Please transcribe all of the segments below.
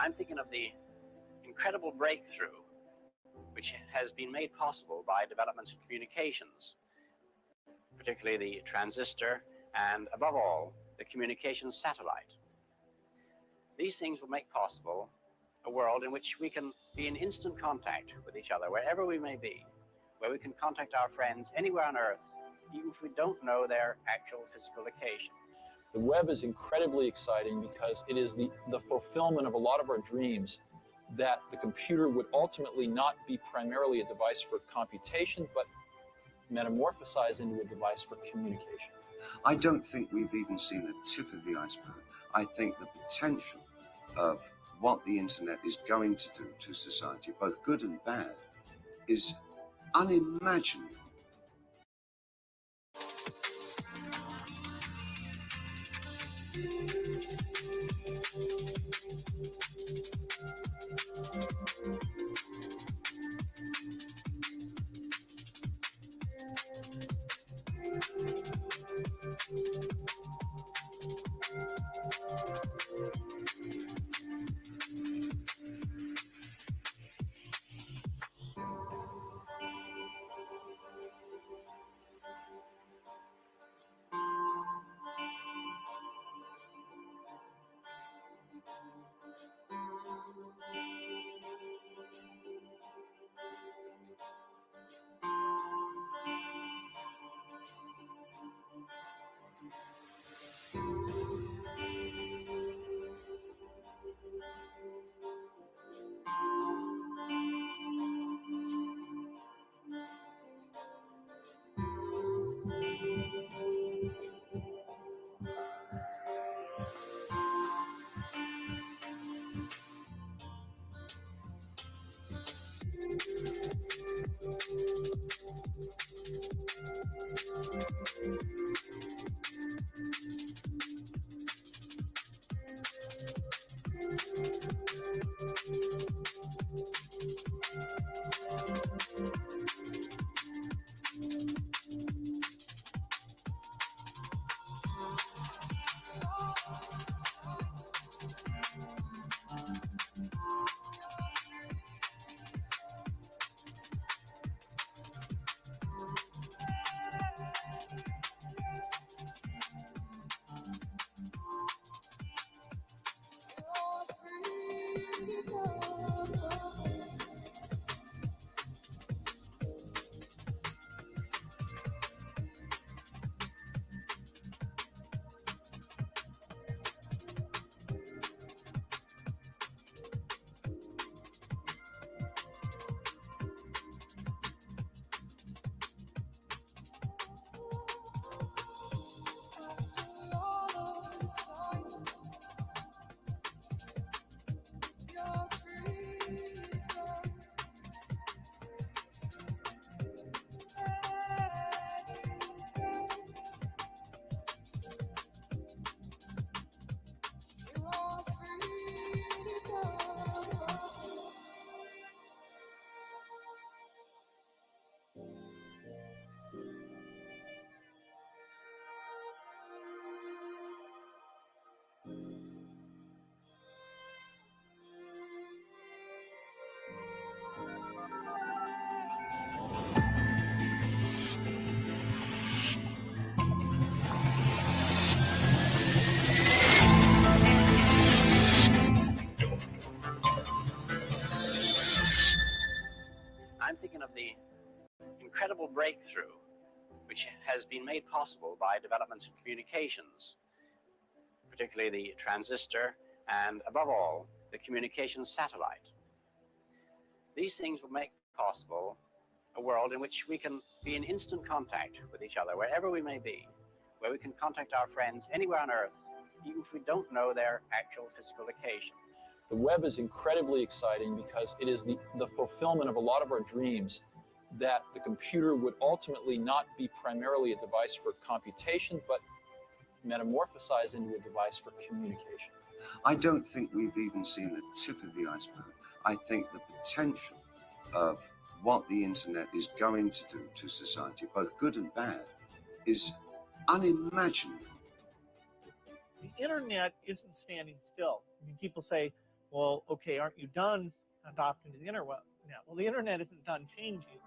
I'm thinking of the incredible breakthrough which has been made possible by developments in communications, particularly the transistor and, above all, the communications satellite. These things will make possible a world in which we can be in instant contact with each other wherever we may be, where we can contact our friends anywhere on Earth, even if we don't know their actual physical location. The web is incredibly exciting because it is the fulfillment of a lot of our dreams that the computer would ultimately not be primarily a device for computation, but metamorphosize into a device for communication. I don't think we've even seen the tip of the iceberg. I think the potential of what the internet is going to do to society, both good and bad, is unimaginable. I'm thinking of the incredible breakthrough which has been made possible by developments in communications, particularly the transistor and, above all, the communications satellite. These things will make possible a world in which we can be in instant contact with each other wherever we may be, where we can contact our friends anywhere on Earth, even if we don't know their actual physical location. The web is incredibly exciting because it is the fulfillment of a lot of our dreams that the computer would ultimately not be primarily a device for computation, but metamorphosize into a device for communication. I don't think we've even seen the tip of the iceberg. I think the potential of what the internet is going to do to society, both good and bad, is unimaginable. The internet isn't standing still. I mean, people say, Well, okay, aren't you done adopting to the internet? Well, the internet isn't done changing.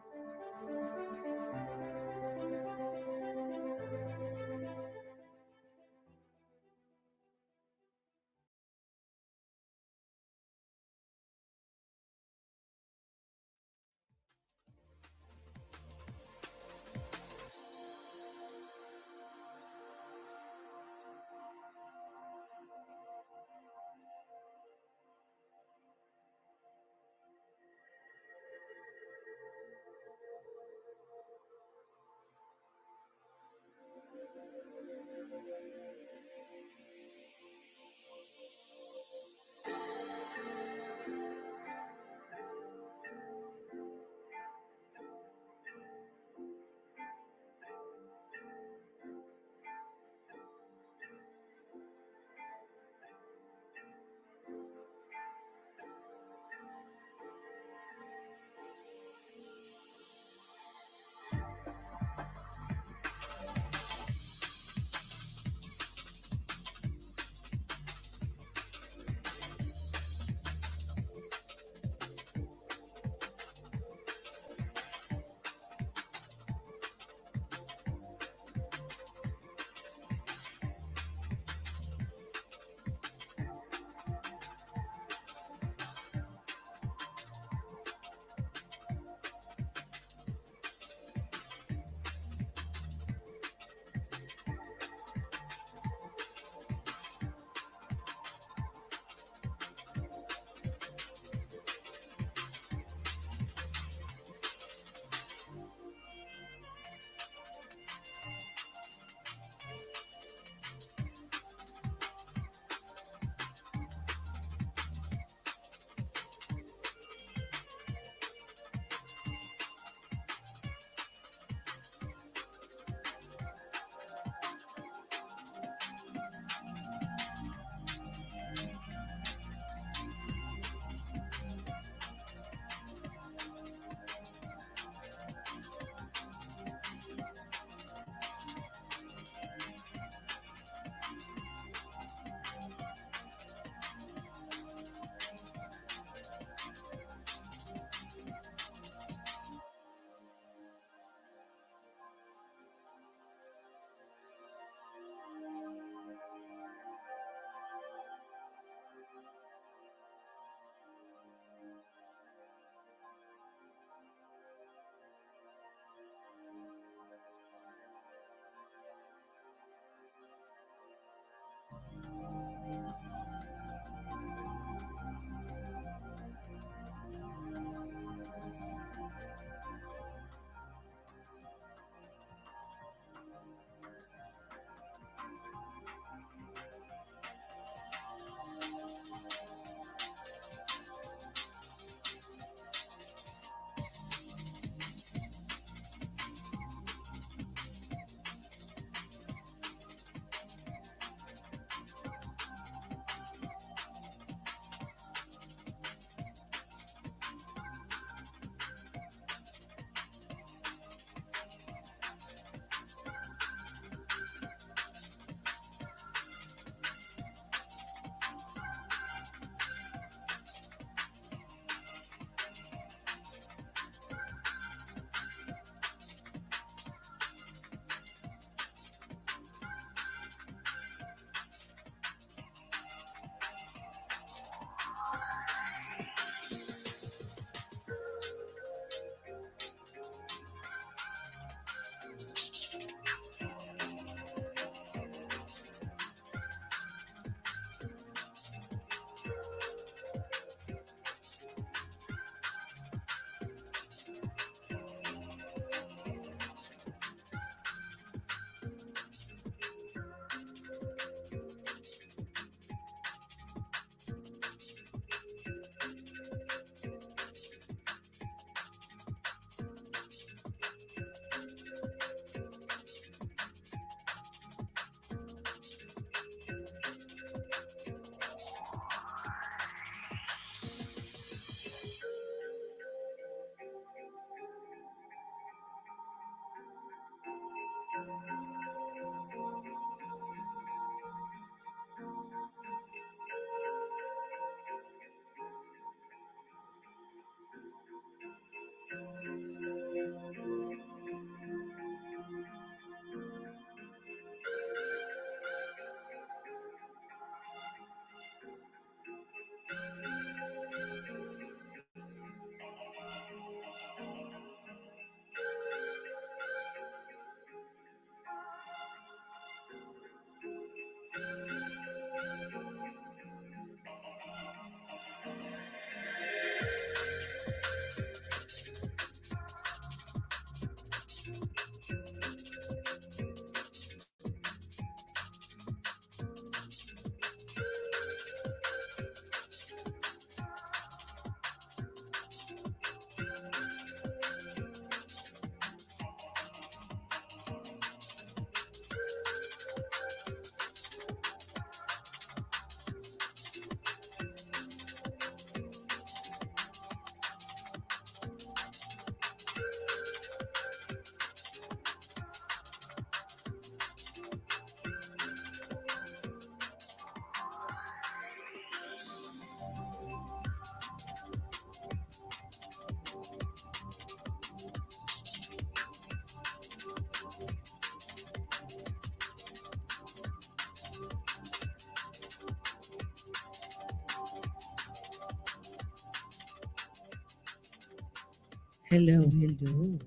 Hello, hello.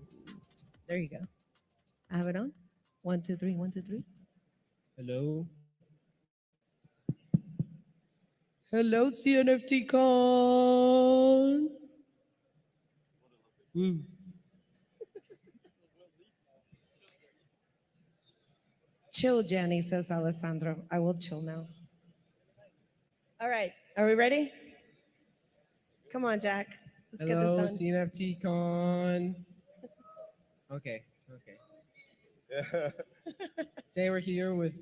There you go. I have it on. 1, 2, 3, 1, 2, 3. Hello. Hello, CNFTCON. Woo. Chill, Jenny, says Alessandro. I will chill now. All right. Are we ready? Come on, Jack. Let's Hello, get this done. CNFTCon. Okay, okay. Today we're here with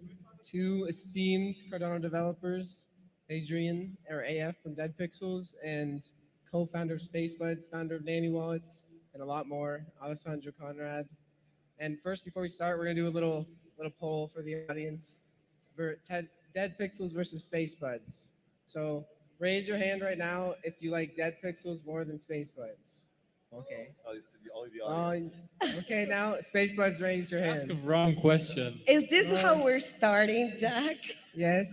two esteemed Cardano developers, Adrian, or AF from Dead Pixels, and co-founder of SpaceBuds, founder of Nami Wallets, and a lot more, Alessandro Conrad. And first, before we start, we're gonna do a little poll for the audience. It's for Dead Pixels versus SpaceBuds. So raise your hand right now if you like Dead Pixels more than SpaceBuds. Okay. Only the audience. Okay, now SpaceBuds, raise your Ask a hand. wrong question. Is this how we're starting, Jack? Yes.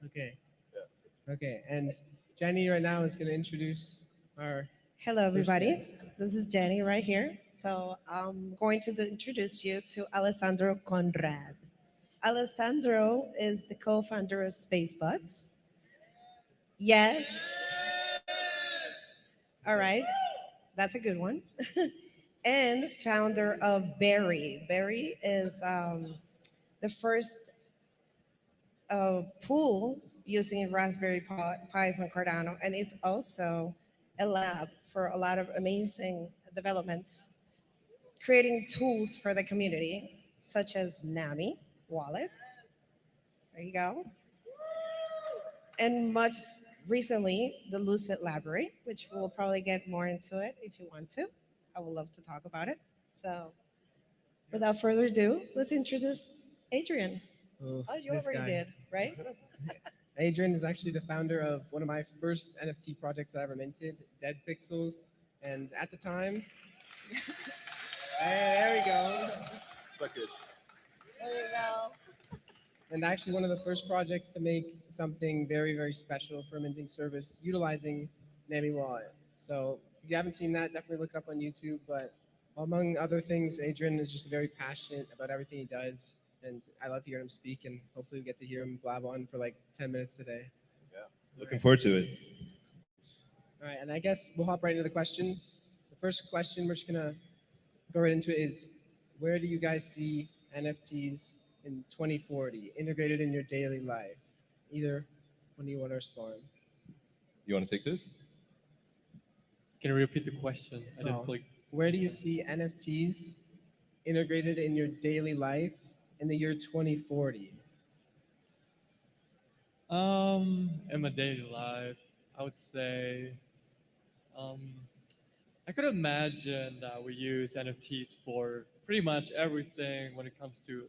Okay. Okay, and Jenny right now is going to introduce our. Hello, everybody. guest. This is Jenny right here. So I'm going to introduce you to Alessandro Conrad. Alessandro is the co-founder of SpaceBuds. Yes. All right. That's a good one. And founder of Berry. Berry is the first pool using Raspberry Pis on Cardano, and it's also a lab for a lot of amazing developments, creating tools for the community, such as Nami Wallet. There you go. And much recently, the Lucid Library, which we'll probably get more into it if you want to. I would love to talk about it. So without further ado, let's introduce Adrian. Oh, Oh, you this already guy. did, right? Adrian is actually the founder of one of my first NFT projects that I ever minted, Dead Pixels. And at the time, hey, there we go. Suck it. There you go. And actually one of the first projects to make something very, very special for a minting service utilizing Nami Wallet. So if you haven't seen that, definitely look it up on YouTube. But among other things, Adrian is just very passionate about everything he does. And I love hearing him speak, and hopefully we get to hear him blab on for like 10 minutes today. Yeah. Looking forward to it. All right, and I guess we'll hop right into the questions. The first question we're just gonna go right into is, where do you guys see NFTs in 2040 integrated in your daily life? Either one do you want to respond? You want to take this? Can you repeat the question? I didn't Oh. fully. Where do you see NFTs integrated in your daily life in the year 2040? In my daily life, I would say, I could imagine that we use NFTs for pretty much everything when it comes to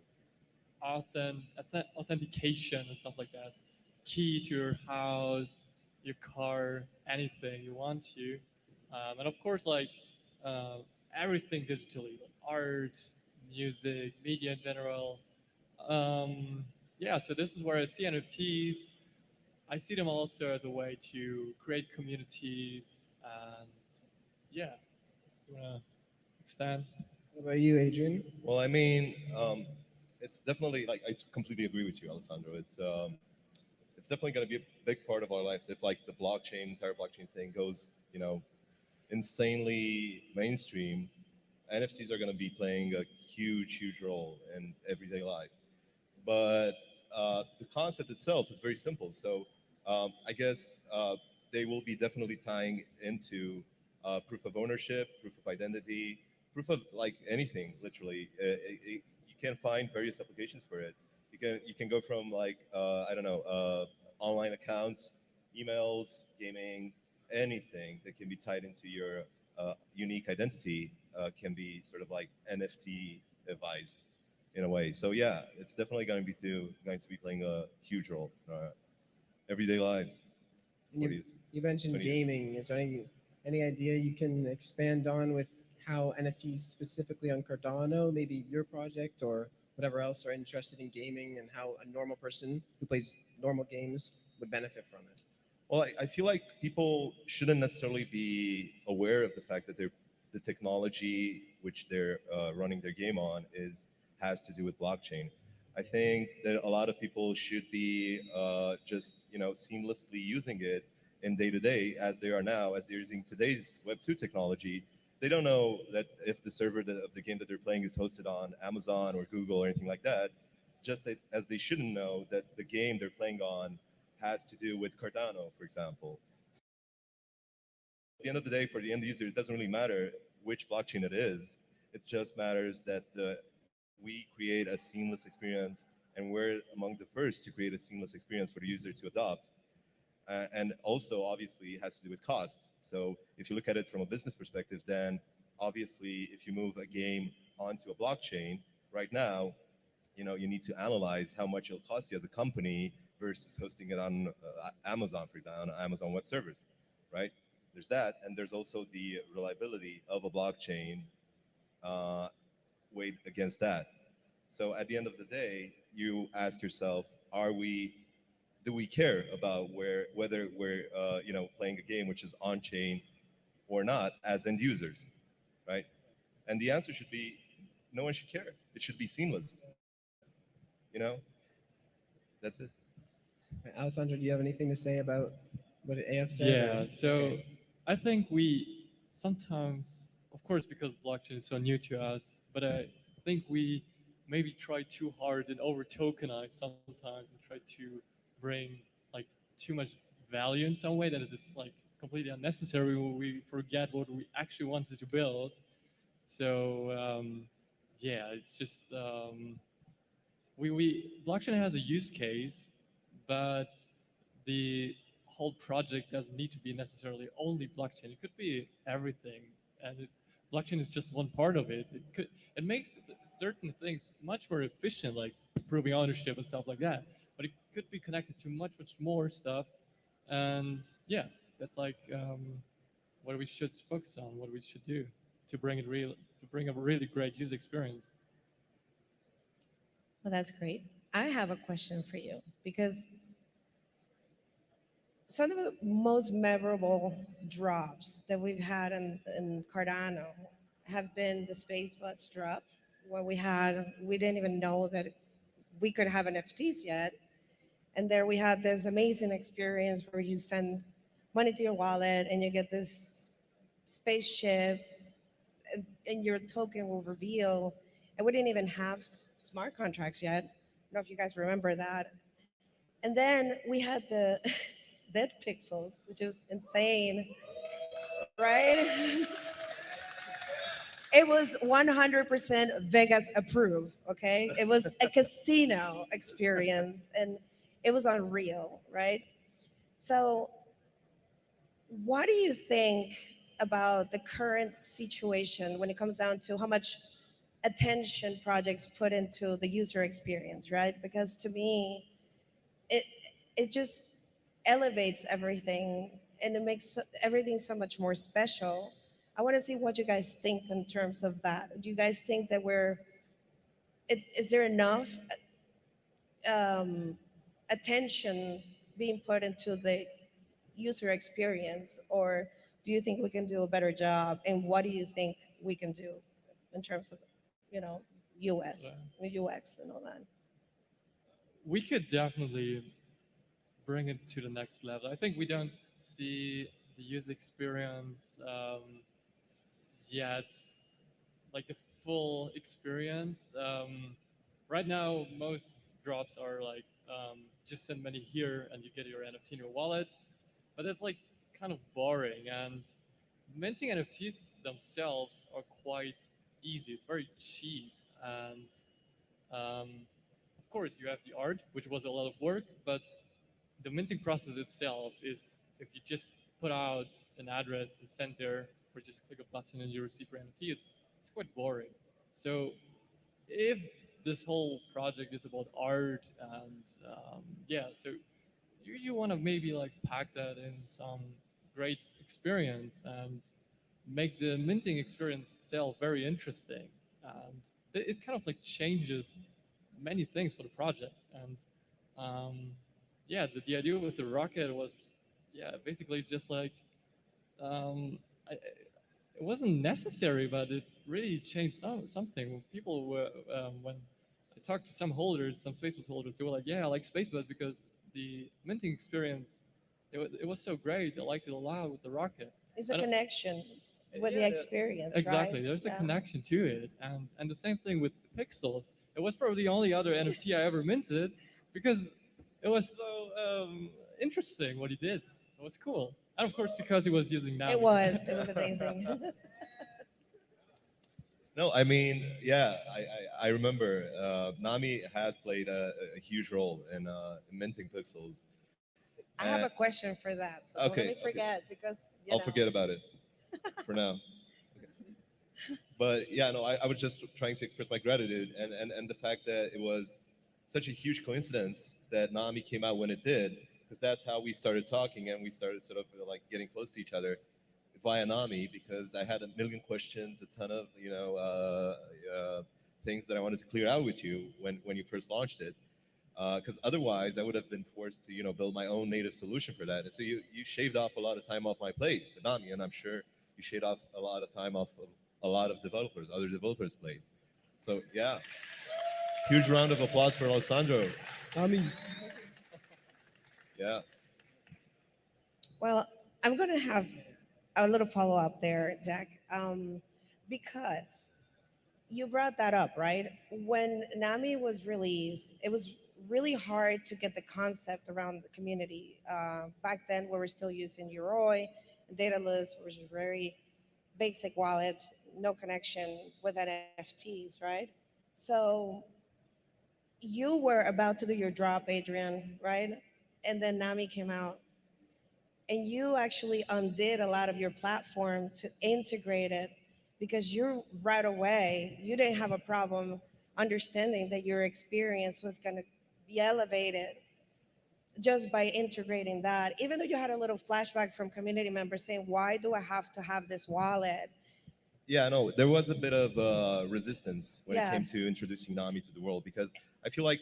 authentication and stuff like that. Key to your house, your car, anything you want to, and of course, like everything digitally, like art, music, media in general. Yeah, so this is where I see NFTs. I see them also as a way to create communities, and yeah, you wanna extend? What about you, Adrian? Well, I mean, it's definitely like I completely agree with you, Alessandro. it's definitely going to be a big part of our lives if like the entire blockchain thing goes, insanely mainstream. NFTs are going to be playing a huge role in everyday life. But the concept itself is very simple. So I guess they will be definitely tying into proof of ownership, proof of identity, proof of like anything, literally. You can find various applications for it. You can go from like I don't know, online accounts, emails, gaming, anything that can be tied into your unique identity can be sort of like NFT advised in a way. So yeah, it's definitely going to be playing a huge role in our everyday lives. And you mentioned 20 years. gaming. Is there any idea you can expand on with how NFTs specifically on Cardano, maybe your project or whatever else are interested in gaming, and how a normal person who plays normal games would benefit from it? Well, I feel like people shouldn't necessarily be aware of the fact that the technology which they're running their game on has to do with blockchain. I think that a lot of people should be just seamlessly using it in day to day as they are now, as they're using today's Web2 technology. They don't know that if the server of the game that they're playing is hosted on Amazon or Google or anything like that, just as they shouldn't know that the game they're playing on has to do with Cardano, for example. At the end of the day, for the end user, it doesn't really matter which blockchain it is. It just matters that we create a seamless experience, and we're among the first to create a seamless experience for the user to adopt. And also, obviously, it has to do with costs. So if you look at it from a business perspective, then obviously, if you move a game onto a blockchain right now, you need to analyze how much it'll cost you as a company versus hosting it on Amazon, for example, on Amazon Web Servers, right? There's that, and there's also the reliability of a blockchain weighed against that. So at the end of the day, you ask yourself, do we care about whether we're playing a game which is on chain or not as end users, right? And the answer should be no one should care. It should be seamless. That's it. Alessandro, do you have anything to say about what AF said? Yeah, so I think we sometimes, of course, because blockchain is so new to us, but I think we maybe try too hard and over tokenize sometimes and try to bring like too much value in some way that it's like completely unnecessary when we forget what we actually wanted to build. So yeah, it's just we blockchain has a use case, but the whole project doesn't need to be necessarily only blockchain. It could be everything, and blockchain is just one part of it. It makes certain things much more efficient, like proving ownership and stuff like that. But it could be connected to much more stuff, and yeah, that's like what we should focus on, what we should do to bring a really great user experience. Well, that's great. I have a question for you because some of the most memorable drops that we've had in Cardano have been the Space Butts drop, where we didn't even know that we could have NFTs yet. And there we had this amazing experience where you send money to your wallet and you get this spaceship and your token will reveal. And we didn't even have smart contracts yet. I don't know if you guys remember that. And then we had the dead pixels, which is insane, right? It was 100% Vegas approved, okay? It was a casino experience and it was unreal, right? So, what do you think about the current situation when it comes down to how much attention projects put into the user experience, right? Because to me, it it just elevates everything and it makes everything so much more special. I want to see what you guys think in terms of that. Do you guys think that is there enough um, attention being put into the user experience, or do you think we can do a better job? And what do you think we can do in terms of, you know, US, UX, and all that? We could definitely bring it to the next level. I think we don't see the user experience yet, like the full experience. Right now, most drops are like just send money here and you get your NFT in your wallet, but that's like kind of boring. And minting NFTs themselves are quite easy. It's very cheap, and um, of course you have the art, which was a lot of work, but the minting process itself is if you just put out an address and send there, or just click a button and you receive your NFT, it's quite boring. So if this whole project is about art and yeah, so you want to maybe like pack that in some great experience and make the minting experience itself very interesting, and it kind of like changes many things for the project. And yeah, the idea with the rocket was, yeah, basically just like it wasn't necessary, but it really changed something. When people were when I talked to some holders, some Spacebus holders, they were like, "Yeah, I like Spacebus because the minting experience, it was so great. I liked it a lot with the rocket." It's a And connection with the yeah, experience, exactly. right? There's a Yeah. connection to it, and the same thing with Pixels. It was probably the only other NFT I ever minted because it was so interesting what he did. It was cool, and of course because he was using Nami. It was amazing. No, I mean, yeah, I remember Nami has played a huge role in minting pixels. I have a question for that, so don't let me Okay, forget because I'll forget about it for now. But yeah, no, I was just trying to express my gratitude and the fact that it was such a huge coincidence that Nami came out when it did, because that's how we started talking and we started sort of like getting close to each other via Nami, because I had a million questions, a ton of things that I wanted to clear out with you when you first launched it. Because otherwise, I would have been forced to build my own native solution for that. And so you shaved off a lot of time off my plate with Nami, and I'm sure you shaved off a lot of time off of a lot of developers, other developers' plate. So yeah, huge round of applause for Alessandro. Nami. Yeah. Well, I'm going to have a little follow up there, Jack, because you brought that up, right? When Nami was released, it was really hard to get the concept around the community. Back then, we were still using Yoroi, Daedalus, which was very basic wallets, no connection with NFTs, right? So you were about to do your drop, Adrian, right? And then Nami came out, and you actually undid a lot of your platform to integrate it because you right away you didn't have a problem understanding that your experience was going to be elevated just by integrating that, even though you had a little flashback from community members saying, why do I have to have this wallet? Yeah, no, there was a bit of resistance when it came Yes. to introducing Nami to the world, because I feel like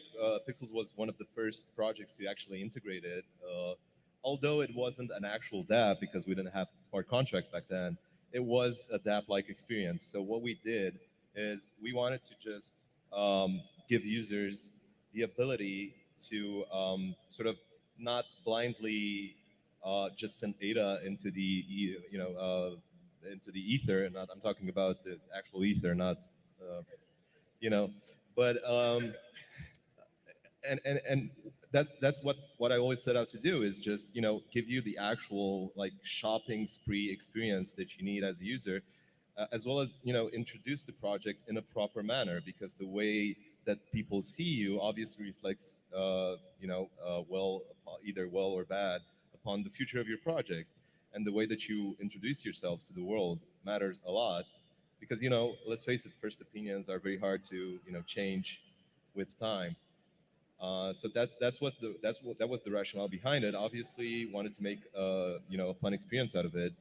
Pixels was one of the first projects to actually integrate it. Although it wasn't an actual dApp because we didn't have smart contracts back then, it was a dApp-like experience. So what we did is we wanted to just give users the ability to sort of not blindly just send data into the into the ether. Not, I'm talking about the actual ether, not uh, you know. But and that's what I always set out to do, is just give you the actual like shopping spree experience that you need as a user, as well as introduce the project in a proper manner, because the way that people see you obviously reflects well, either well or bad, upon the future of your project. And the way that you introduce yourself to the world matters a lot, because let's face it, first opinions are very hard to change with time. So that was the rationale behind it. Obviously, wanted to make a fun experience out of it,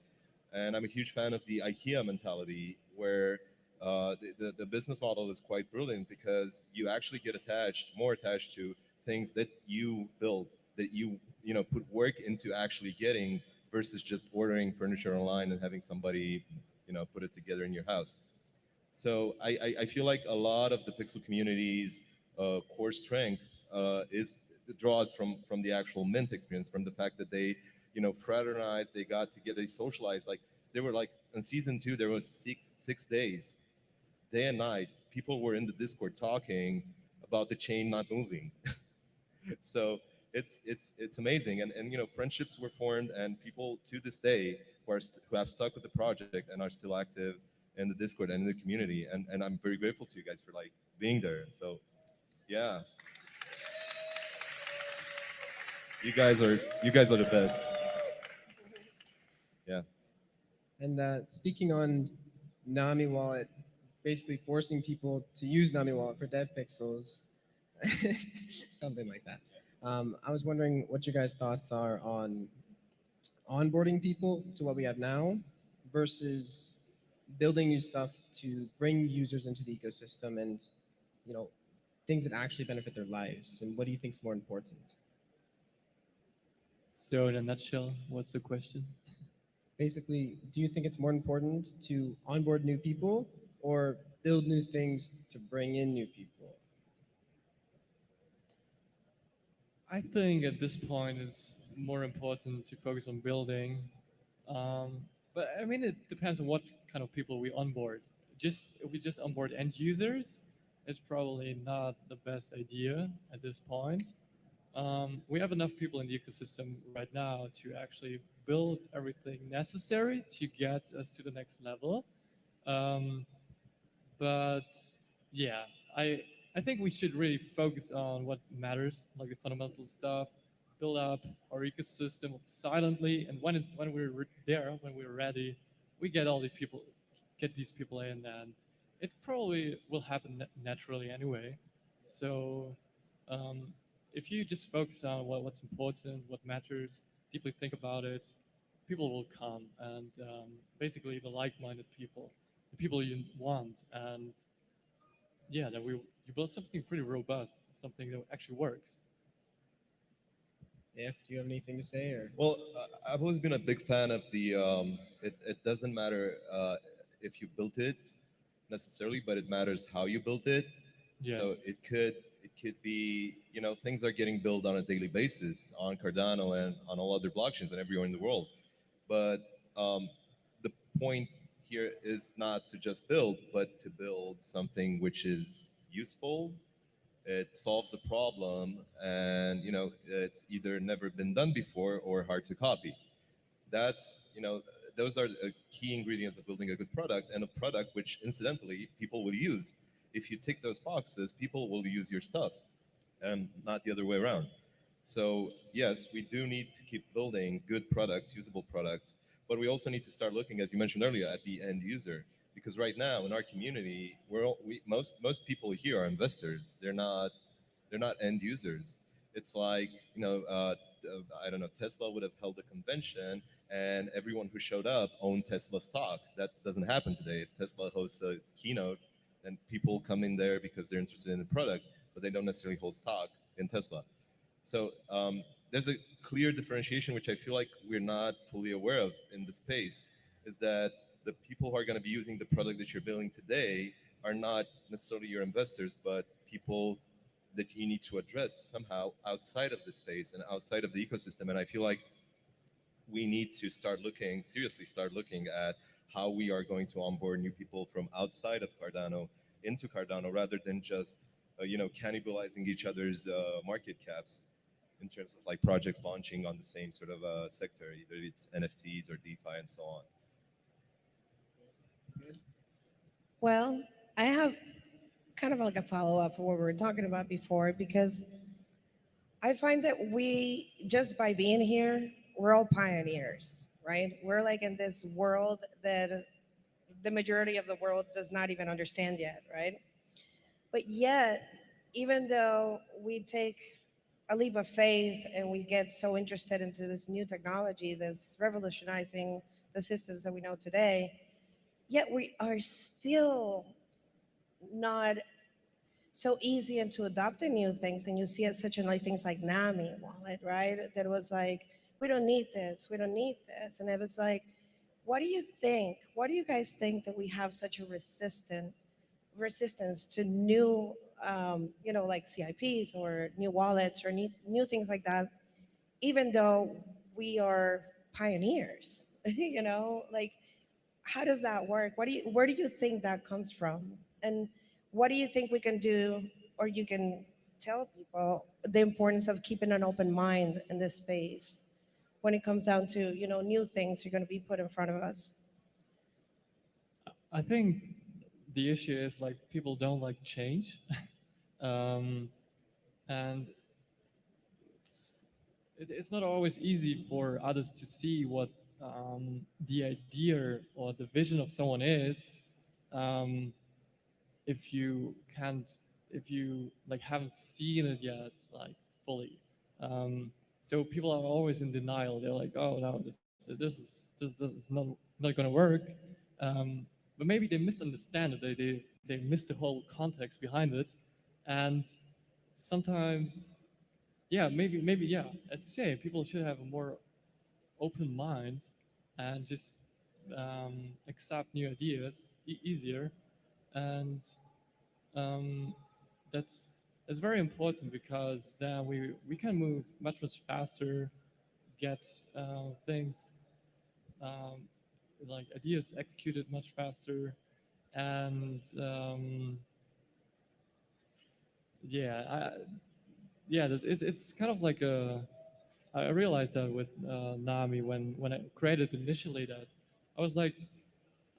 and I'm a huge fan of the IKEA mentality, where the business model is quite brilliant, because you actually get more attached to things that you build, that you put work into actually getting, versus just ordering furniture online and having somebody put it together in your house. So I feel like a lot of the Pixel community's core strength is draws from the actual mint experience, from the fact that they, fraternized, they got together, they socialized. Like they were like in season 2, there was six days, day and night. People were in the Discord talking about the chain not moving. So it's amazing, and friendships were formed, and people to this day who have stuck with the project and are still active in the Discord and in the community, and I'm very grateful to you guys for like being there. So yeah, you guys are the best. Yeah. And speaking on Nami Wallet, basically forcing people to use Nami Wallet for dead pixels, something like that. I was wondering what your guys' thoughts are on onboarding people to what we have now versus building new stuff to bring users into the ecosystem and, you know, things that actually benefit their lives. And what do you think is more important? So in a nutshell, what's the question? Basically, do you think it's more important to onboard new people or build new things to bring in new people? I think at this point it's more important to focus on building. But I mean, it depends on what kind of people we onboard. Just if we just onboard end users, it's probably not the best idea at this point. We have enough people in the ecosystem right now to actually build everything necessary to get us to the next level. Um, but yeah, I I think we should really focus on what matters, like the fundamental stuff, build up our ecosystem silently, and when we're there, when we're ready, we get all the people, get these people in, and it probably will happen naturally anyway. So um, if you just focus on what's important, what matters, deeply think about it, people will come, and basically the like-minded people, the people you want, and yeah, that you build something pretty robust, something that actually works. If do you have anything to say or Well, I've always been a big fan of the. It doesn't matter if you built it necessarily, but it matters how you built it. Yeah. So it could be, things are getting built on a daily basis on Cardano and on all other blockchains and everywhere in the world. But the point here is not to just build, but to build something which is useful. It solves a problem, and it's either never been done before or hard to copy. That's those are the key ingredients of building a good product, and a product which incidentally people will use. If you tick those boxes, people will use your stuff, and not the other way around. So yes, we do need to keep building good products, usable products, but we also need to start looking, as you mentioned earlier, at the end user. Because right now in our community, most people here are investors. They're not end users. It's like I don't know. Tesla would have held a convention, and everyone who showed up owned Tesla stock. That doesn't happen today. If Tesla hosts a keynote, then people come in there because they're interested in the product, but they don't necessarily hold stock in Tesla. So there's a clear differentiation, which I feel like we're not fully aware of in the space, is that the people who are going to be using the product that you're building today are not necessarily your investors, but people that you need to address somehow outside of the space and outside of the ecosystem. And I feel like we need to seriously start looking at how we are going to onboard new people from outside of Cardano into Cardano, rather than just cannibalizing each other's market caps in terms of like projects launching on the same sort of sector, either it's NFTs or DeFi and so on. Well, I have kind of like a follow up for what we were talking about before, because I find that we, just by being here, we're all pioneers, right? We're like in this world that the majority of the world does not even understand yet, right? But yet, even though we take a leap of faith and we get so interested into this new technology that's revolutionizing the systems that we know today, yet we are still not so easy into adopting new things. And you see it such in like things like Nami wallet, right? That was like, we don't need this, we don't need this. And it was like, what do you think? What do you guys think that we have such a resistance to new like CIPs or new wallets or new things like that, even though we are pioneers, like how does that work? Where do you think that comes from? And what do you think we can do, or you can tell people the importance of keeping an open mind in this space when it comes down to, new things are going to be put in front of us? I think the issue is like people don't like change, um, and it's not always easy for others to see what the idea or the vision of someone is, um, if you can't, if you like haven't seen it yet, like fully. Um, so people are always in denial. They're like, oh no, this is not going to work. But maybe they misunderstand it. They miss the whole context behind it, and sometimes, yeah, maybe yeah, as you say, people should have a more open mind and just accept new ideas easier, and um, that's that's very important because then we can move much faster, get things um, like ideas executed much faster, and yeah, it's kind of like a. I realized that with Nami when I created initially that I was like,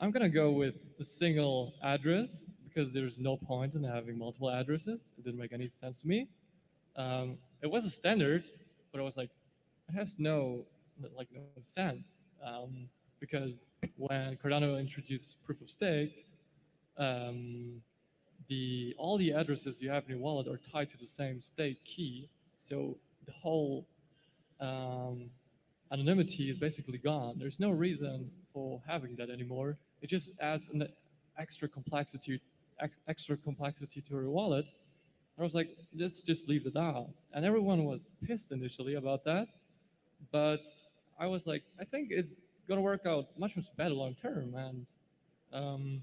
I'm gonna go with a single address because there's no point in having multiple addresses. It didn't make any sense to me. It was a standard, but I was like, it has no sense, because when Cardano introduced proof of stake, um, the all the addresses you have in your wallet are tied to the same stake key, so the whole um, anonymity is basically gone. There's no reason for having that anymore. It just adds an extra complexity to your wallet. And I was like, let's just leave it out. And everyone was pissed initially about that, but I was like, I think it's gonna work out much better long term. And um,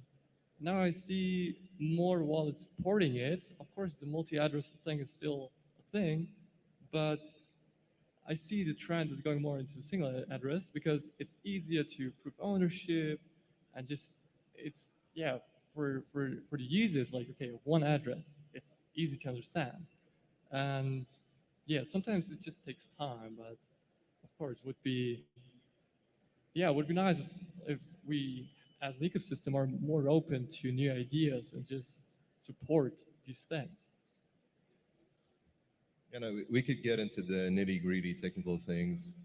now I see more wallets supporting it. Of course, the multi-address thing is still a thing, but I see the trend is going more into single address because it's easier to prove ownership, and just it's yeah for the users, like okay, one address, it's easy to understand, and yeah, sometimes it just takes time, but of course it would be nice if we as an ecosystem are more open to new ideas and just support these things. We could get into the nitty-gritty technical things.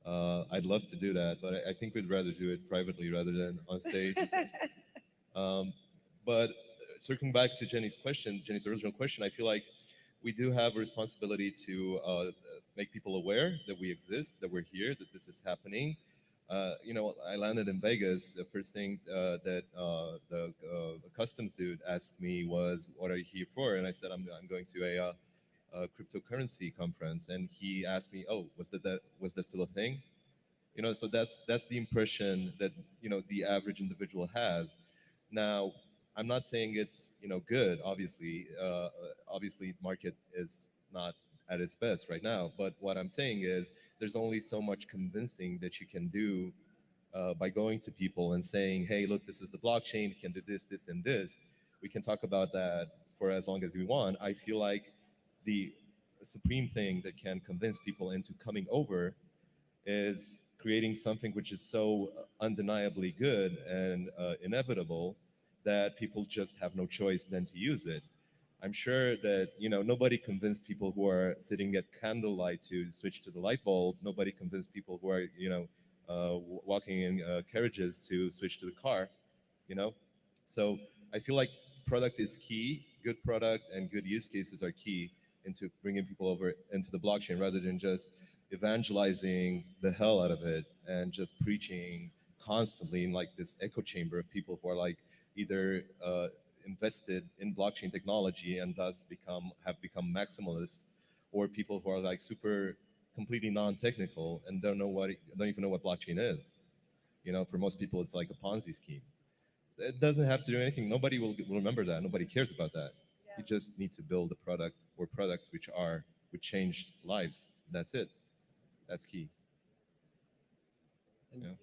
I'd love to do that, but I think we'd rather do it privately rather than on stage. Um, but circling back to Jenny's original question, I feel like we do have a responsibility to make people aware that we exist, that we're here, that this is happening. I landed in Vegas. The first thing that the customs dude asked me was, "What are you here for?" And I said, "I'm going to a cryptocurrency conference." And he asked me, "Oh, was that still a thing?" So that's the impression that the average individual has. Now, I'm not saying it's good. Obviously, market is not at its best right now. But what I'm saying is, there's only so much convincing that you can do by going to people and saying, "Hey, look, this is the blockchain. It can do this, this, and this." We can talk about that for as long as we want. I feel like the supreme thing that can convince people into coming over is creating something which is so undeniably good and inevitable that people just have no choice than to use it. I'm sure that nobody convinced people who are sitting at candlelight to switch to the light bulb. Nobody convinced people who are walking in carriages to switch to the car. You know, so I feel like product is key. Good product and good use cases are key into bringing people over into the blockchain rather than just evangelizing the hell out of it and just preaching constantly in like this echo chamber of people who are like either invested in blockchain technology and thus have become maximalists, or people who are like super completely non-technical and don't even know what blockchain is. For most people, it's like a Ponzi scheme. It doesn't have to do anything. Nobody will remember that. Nobody cares about that. You just need to build a product or products which changed lives. That's it. That's key. And Yeah.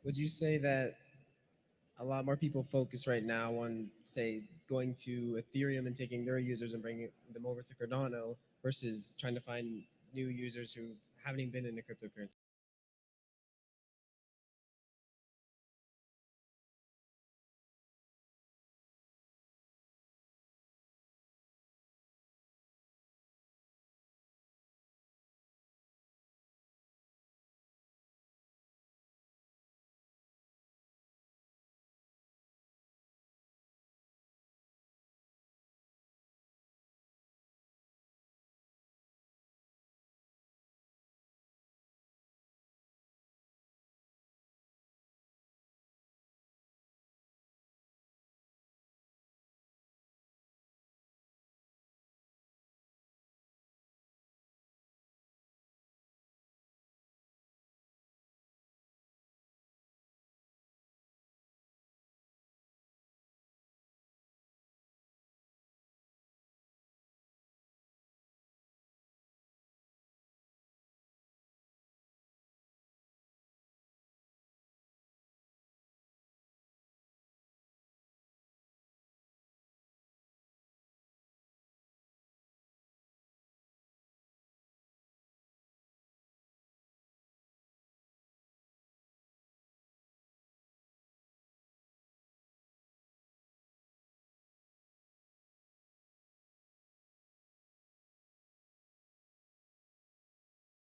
would you say that a lot more people focus right now on, say, going to Ethereum and taking their users and bringing them over to Cardano versus trying to find new users who haven't even been in a cryptocurrency?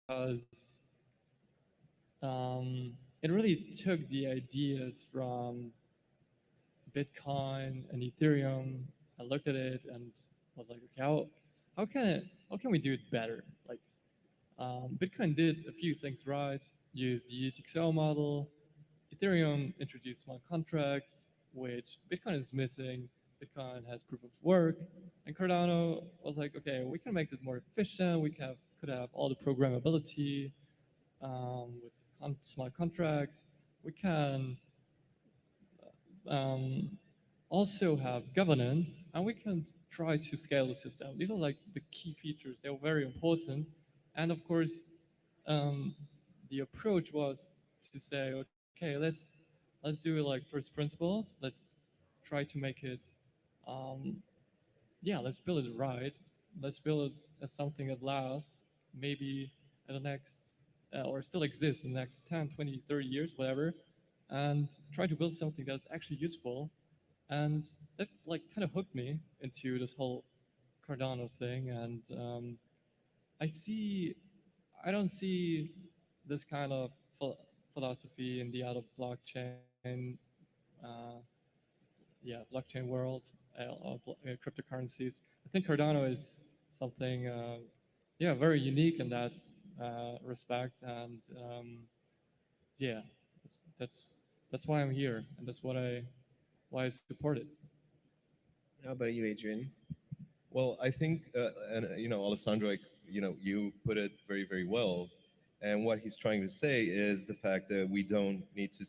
Because it really took the ideas from Bitcoin and Ethereum. I looked at it and was like, okay, how can we do it better? Like, Bitcoin did a few things right, used the UTXO model. Ethereum introduced smart contracts, which Bitcoin is missing. Bitcoin has proof of work, and Cardano was like, okay, we can make this more efficient. Could have all the programmability with smart contracts. We can um, also have governance, and we can try to scale the system. These are like the key features. They were very important, and of course, um, the approach was to say, okay, let's do it like first principles. Let's try to make it, um, yeah, let's build it right. Let's build it as something that lasts, maybe in the next, or still exists in the next 10, 20, 30 years, whatever, and try to build something that's actually useful. And that like kind of hooked me into this whole Cardano thing. And I see, I don't see this kind of philosophy in the other blockchain, uh, yeah, blockchain world, cryptocurrencies. I think Cardano is something, yeah, very unique in that respect, and yeah, that's, that's that's why I'm here, and that's why I support it. How about you, Adrian? Well, I think, and Alessandro, like, you put it very, very well. And what he's trying to say is the fact that we don't need to,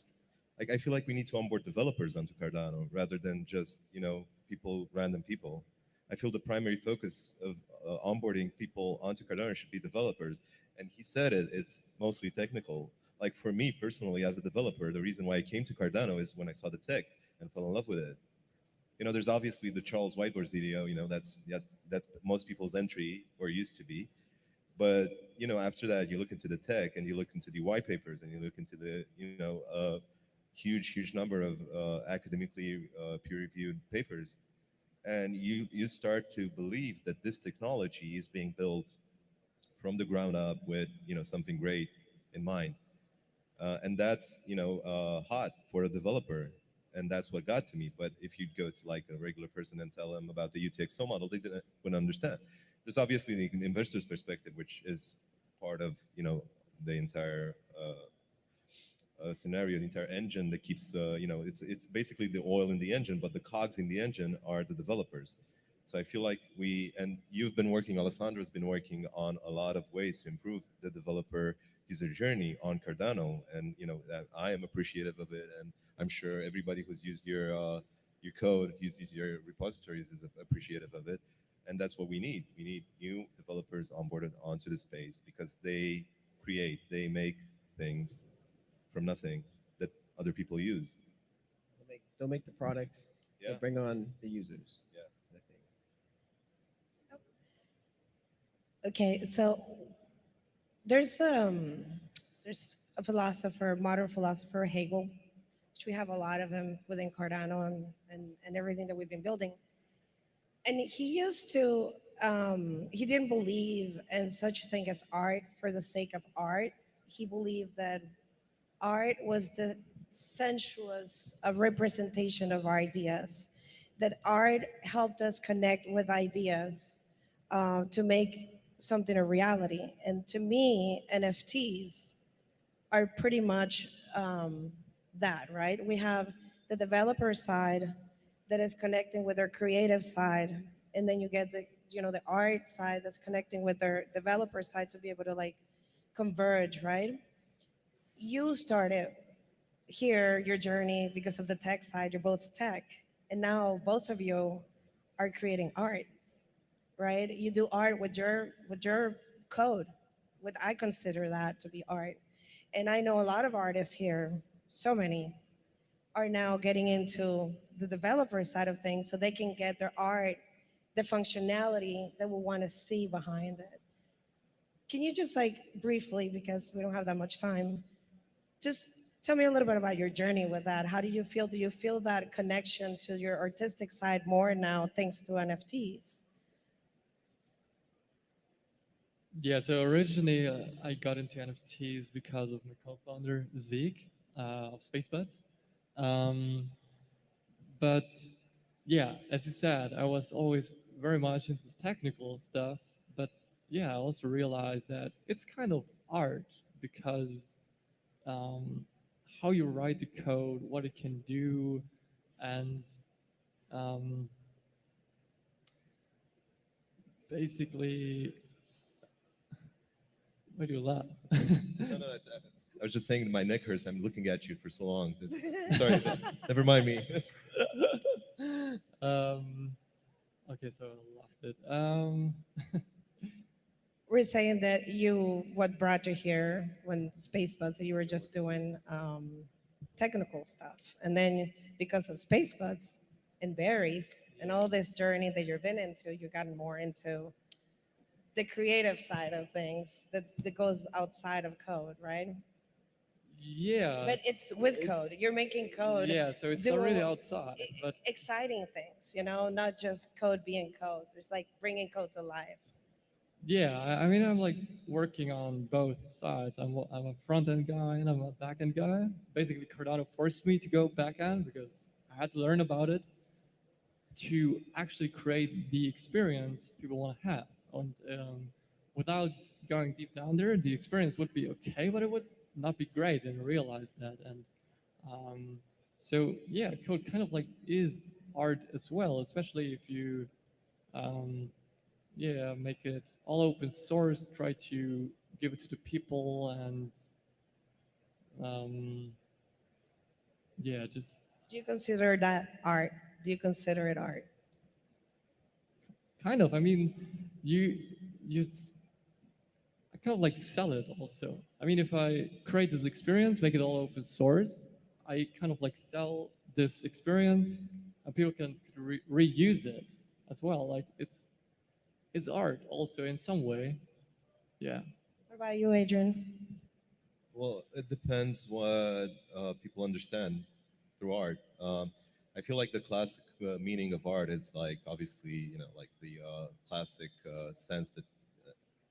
like, I feel like we need to onboard developers onto Cardano rather than just, random people. I feel the primary focus of onboarding people onto Cardano should be developers. And he said it, it's mostly technical. Like for me personally, as a developer, the reason why I came to Cardano is when I saw the tech and fell in love with it. There's obviously the Charles Whitehorse video. That's most people's entry, or used to be. But after that, you look into the tech and you look into the white papers and you look into the huge number of academically peer-reviewed papers, and you start to believe that this technology is being built from the ground up with something great in mind, and that's hot for a developer, and that's what got to me. But if you'd go to like a regular person and tell them about the UTXO model, they wouldn't understand. There's obviously the investor's perspective, which is part of the entire scenario, the entire engine that keeps it's basically the oil in the engine, but the cogs in the engine are the developers. So I feel like you've been working, Alessandro's been working on a lot of ways to improve the developer user journey on Cardano, and that I am appreciative of it, and I'm sure everybody who's used your code, who's used your repositories, is appreciative of it. and that's what we need. We need new developers onboarded onto the space because they create, they make things from nothing that other people use. They'll make the products. Yeah. They'll bring on the users. Yeah. I think. Okay, so there's a philosopher, modern philosopher, Hegel, which we have a lot of him within Cardano and everything that we've been building. And he used to he didn't believe in such a thing as art for the sake of art. He believed that art was the sensuous representation of ideas, that art helped us connect with ideas to make something a reality. And to me, NFTs are pretty much that, right? We have the developer side that is connecting with their creative side, and then you get the the art side that's connecting with their developer side to be able to like converge, right? You started here your journey because of the tech side. You're both tech, and now both of you are creating art, right? You do art with your code. What I consider that to be art. And I know a lot of artists here, so many, are now getting into the developer side of things so they can get their art, the functionality that we want to see behind it. Can you just like briefly, because we don't have that much time, just tell me a little bit about your journey with that. How do you feel? Do you feel that connection to your artistic side more now thanks to NFTs? Yeah, so originally I got into NFTs because of my co-founder Zeke of SpaceBuds. Um, but yeah, as you said, I was always very much into technical stuff. But yeah, I also realized that it's kind of art because um, how you write the code, what it can do, and um, basically, why do you laugh? No, I was just saying my neck hurts. I'm looking at you for so long. Sorry, never mind me. Okay, so I lost it. We're saying that what brought you here when Spacebuds, you were just doing technical stuff. And then because of Spacebuds and berries and all this journey that you've been into, you've gotten more into the creative side of things that goes outside of code, right? Yeah. But it's with code. You're making code. Yeah, so it's do not really outside, but exciting things, not just code being code. There's like bringing code to life. yeah, I mean, I'm like working on both sides. I'm a front end guy and I'm a back end guy. Basically, Cardano forced me to go back end because I had to learn about it to actually create the experience people want to have. And without going deep down there, the experience would be okay, but it would not be great, and I realized that. And so yeah, code kind of like is art as well, especially if you yeah, make it all open source, try to give it to the people, and yeah, just Do you consider that art? Do you consider it art? kind of. I mean, you you I kind of like sell it also. I mean, if I create this experience, make it all open source, I kind of like sell this experience, and people can reuse it as well. Like it's art also in some way. Yeah. What about you, Adrian? Well, it depends what people understand through art. I feel like the classic meaning of art is like obviously like the classic sense that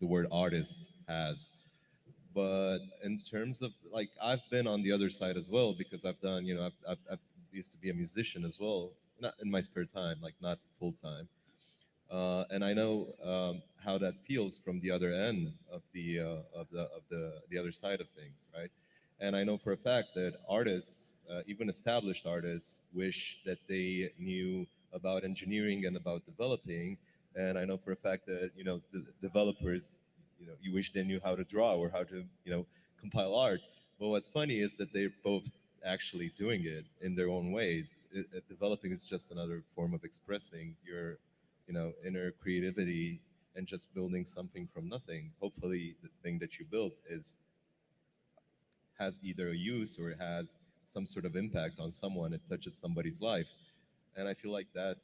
the word artist has. But in terms of like I've been on the other side as well because I've done I've used to be a musician as well, not in my spare time, like not full time. And I know how that feels from the other end of the other side of things, right? And I know for a fact that artists, even established artists, wish that they knew about engineering and about developing. And I know for a fact that the developers, you wish they knew how to draw or how to compile art. But what's funny is that they're both actually doing it in their own ways. Developing is just another form of expressing inner creativity and just building something from nothing. Hopefully, the thing that you built has either a use or it has some sort of impact on someone. It touches somebody's life, and I feel like that,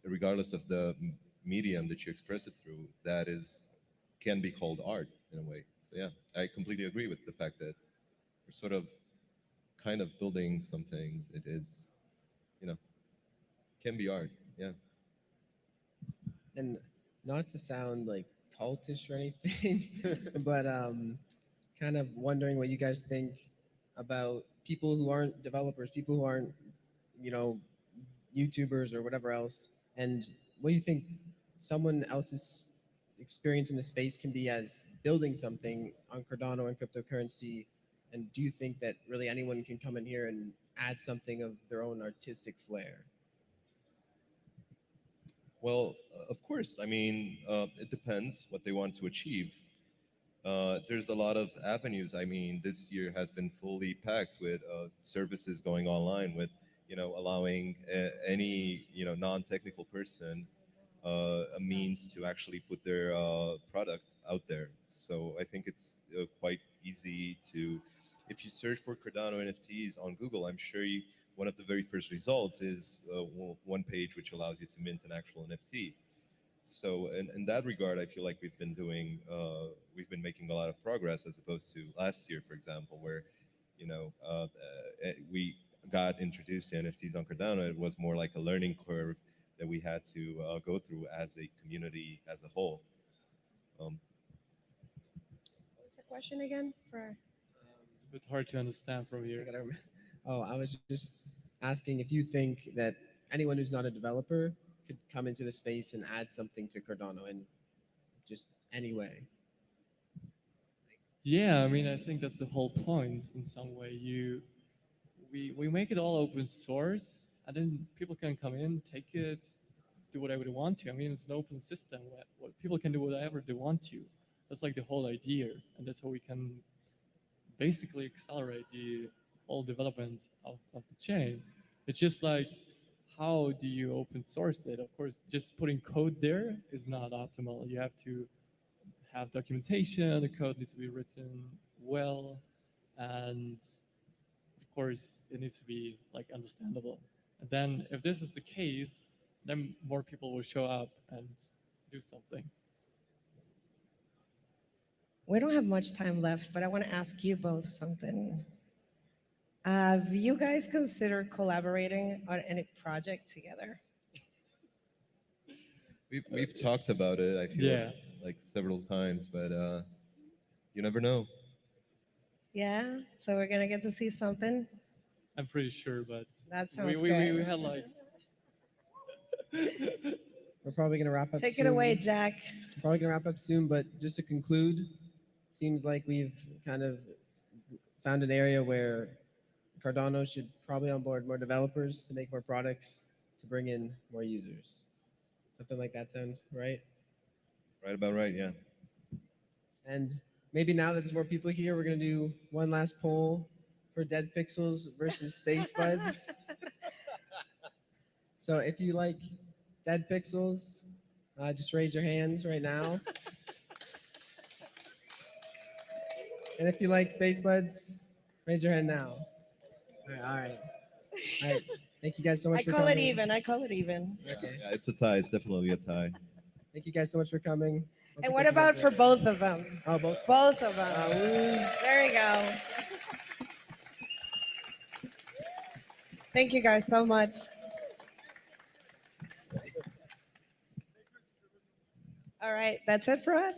regardless of the medium that you express it through, that is can be called art in a way. So yeah, I completely agree with the fact that we're sort of kind of building something that is, you know, can be art. Yeah. And not to sound like cultish or anything, but kind of wondering what you guys think about people who aren't developers, people who aren't, you know, YouTubers or whatever else, and what do you think someone else's experience in the space can be as building something on Cardano and cryptocurrency? And do you think that really anyone can come in here and add something of their own artistic flair? Well, of course. I mean, it depends what they want to achieve. There's a lot of avenues. I mean, this year has been fully packed with services going online, with allowing any non-technical person a means to actually put their product out there. So I think it's quite easy to, if you search for Cardano NFTs on Google, I'm sure one of the very first results is one page which allows you to mint an actual NFT. So in that regard, I feel like we've been making a lot of progress as opposed to last year, for example, where we got introduced to NFTs on Cardano. It was more like a learning curve that we had to go through as a community as a whole. What was the question again? It's a bit hard to understand from here. Oh, I was just asking if you think that anyone who's not a developer could come into the space and add something to Cardano in just any way. Yeah, I mean, I think that's the whole point in some way. We make it all open source, and then people can come in, take it, do whatever they want to. I mean, it's an open system where people can do whatever they want to. That's like the whole idea, and that's how we can basically accelerate the whole development of the chain. It's just like, how do you open source it? Of course, just putting code there is not optimal. You have to have documentation. The code needs to be written well, and of course, it needs to be like understandable. And then, if this is the case, then more people will show up and do something. We don't have much time left, but I want to ask you both something. Have you guys considered collaborating on any project together? We've talked about it, I feel like several times, but you never know. Yeah, so we're gonna get to see something. I'm pretty sure, but That sounds we good. had like We're probably going to wrap up Take soon. it away, Jack. We're probably going to wrap up soon, but just to conclude, seems like we've kind of found an area where Cardano should probably onboard more developers to make more products, to bring in more users. Something like that sound right? Right about right, yeah. And maybe now that there's more people here, we're going to do one last poll for Dead Pixels versus Space Buds. So if you like Dead Pixels, just raise your hands right now. And if you like Space Buds, raise your hand now. All right. Thank you guys so much I for call coming. it even. I call it even. Okay. Yeah, it's a tie. It's definitely a tie. Thank you guys so much for coming. And what about for both of them? Oh, both. Both of them. There you go. Thank you guys so much. All right, that's it for us.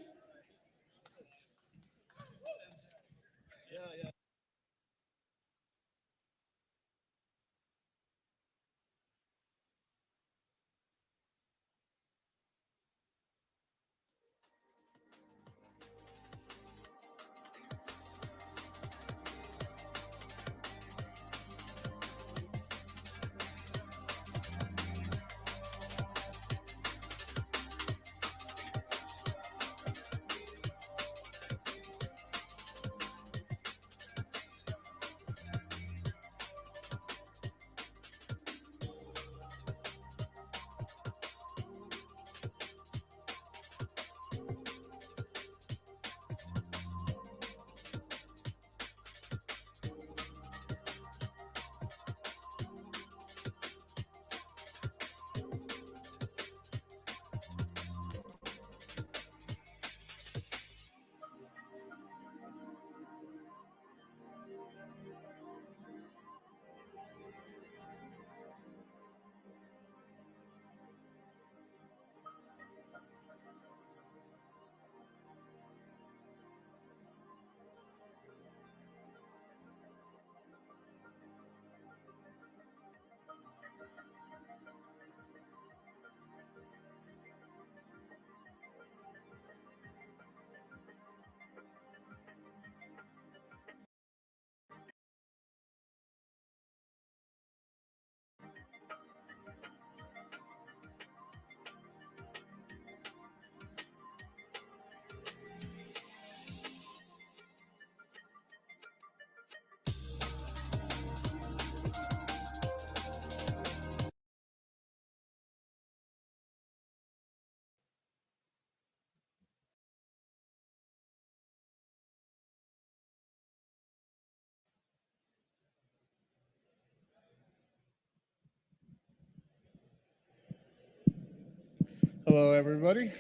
Hello, everybody.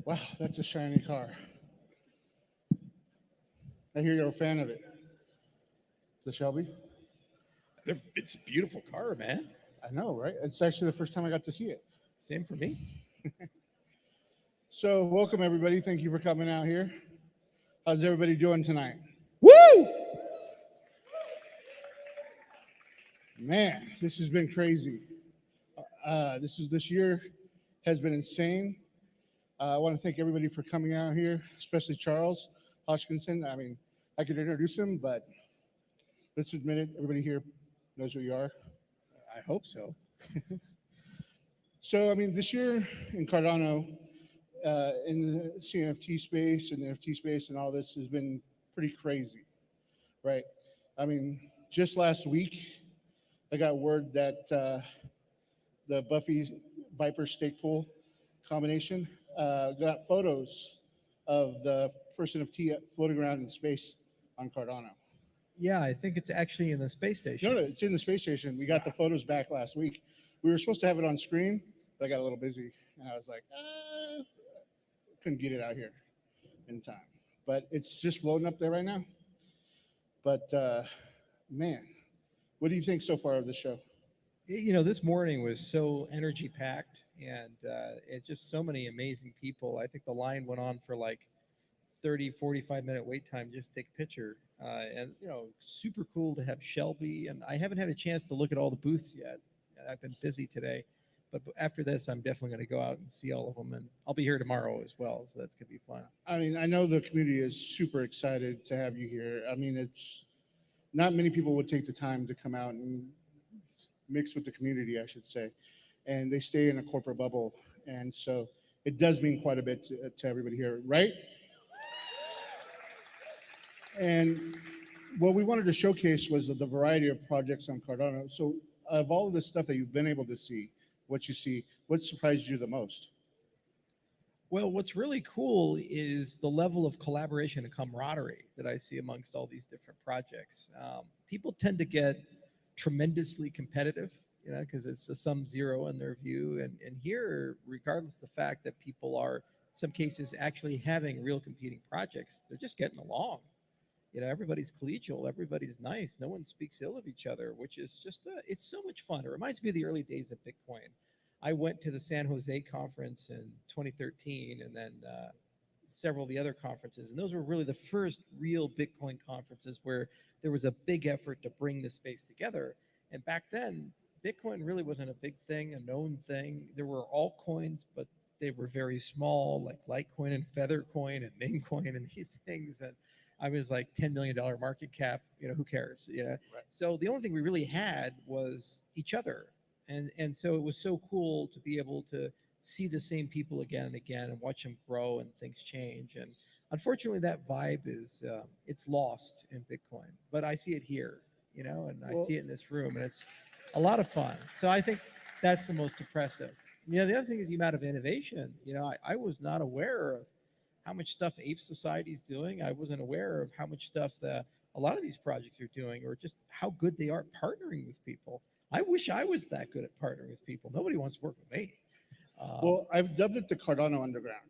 Wow, that's a shiny car. I hear you're a fan of it. The Shelby? It's a beautiful car, man. I know, right? It's actually the first time I got to see it. Same for me. So, welcome, everybody. Thank you for coming out here. How's everybody doing tonight? Woo! Man, this has been crazy. This year has been insane. I want to thank everybody for coming out here, especially Charles Hoskinson. I mean, I could introduce him, but let's admit it, everybody here knows who you are. I hope so. So, I mean, this year in Cardano, in the CNFT space and the NFT space and all this has been pretty crazy, right? I mean, just last week, I got word that the Buffy Viper stake pool combination got photos of the first NFT floating around in space on Cardano. Yeah, I think it's actually in the space station. No, it's in the space station. We got the photos back last week. We were supposed to have it on screen, but I got a little busy, and I was like, couldn't get it out here in time. But it's just floating up there right now. But man, what do you think so far of the show? You know, this morning was so energy packed, and it's just so many amazing people. I think the line went on for like 30, 45-minute wait time just to take a picture. And, you know, super cool to have Shelby. And I haven't had a chance to look at all the booths yet. I've been busy today. But after this, I'm definitely going to go out and see all of them. And I'll be here tomorrow as well. So that's going to be fun. I mean, I know the community is super excited to have you here. I mean, it's not many people would take the time to come out and mix with the community, I should say. And they stay in a corporate bubble. And so it does mean quite a bit to everybody here, right? And what we wanted to showcase was the variety of projects on Cardano. So of all of the stuff that you've been able to see, what you see, what surprised you the most? Well, what's really cool is the level of collaboration and camaraderie that I see amongst all these different projects. People tend to get tremendously competitive, you know, because it's a sum zero in their view. And here, regardless of the fact that people are, in some cases, actually having real competing projects, they're just getting along. You know, everybody's collegial, everybody's nice, no one speaks ill of each other, which is just, it's so much fun. It reminds me of the early days of Bitcoin. I went to the San Jose conference in 2013 and then several of the other conferences. And those were really the first real Bitcoin conferences where there was a big effort to bring the space together. And back then, Bitcoin really wasn't a big thing, a known thing. There were altcoins, but they were very small, like Litecoin and Feathercoin and Namecoin and these things. And I was like $10 million market cap, you know, who cares? You know? Right. So the only thing we really had was each other. And so it was so cool to be able to see the same people again and again and watch them grow and things change. And unfortunately, that vibe is, it's lost in Bitcoin. But I see it here, you know, and I see it in this room, and it's a lot of fun. So I think that's the most impressive. You know, the other thing is the amount of innovation. You know, I was not aware of how much stuff Ape Society is doing. I wasn't aware of how much stuff that a lot of these projects are doing, or just how good they are partnering with people. I wish I was that good at partnering with people. Nobody wants to work with me. Well, I've dubbed it the Cardano Underground.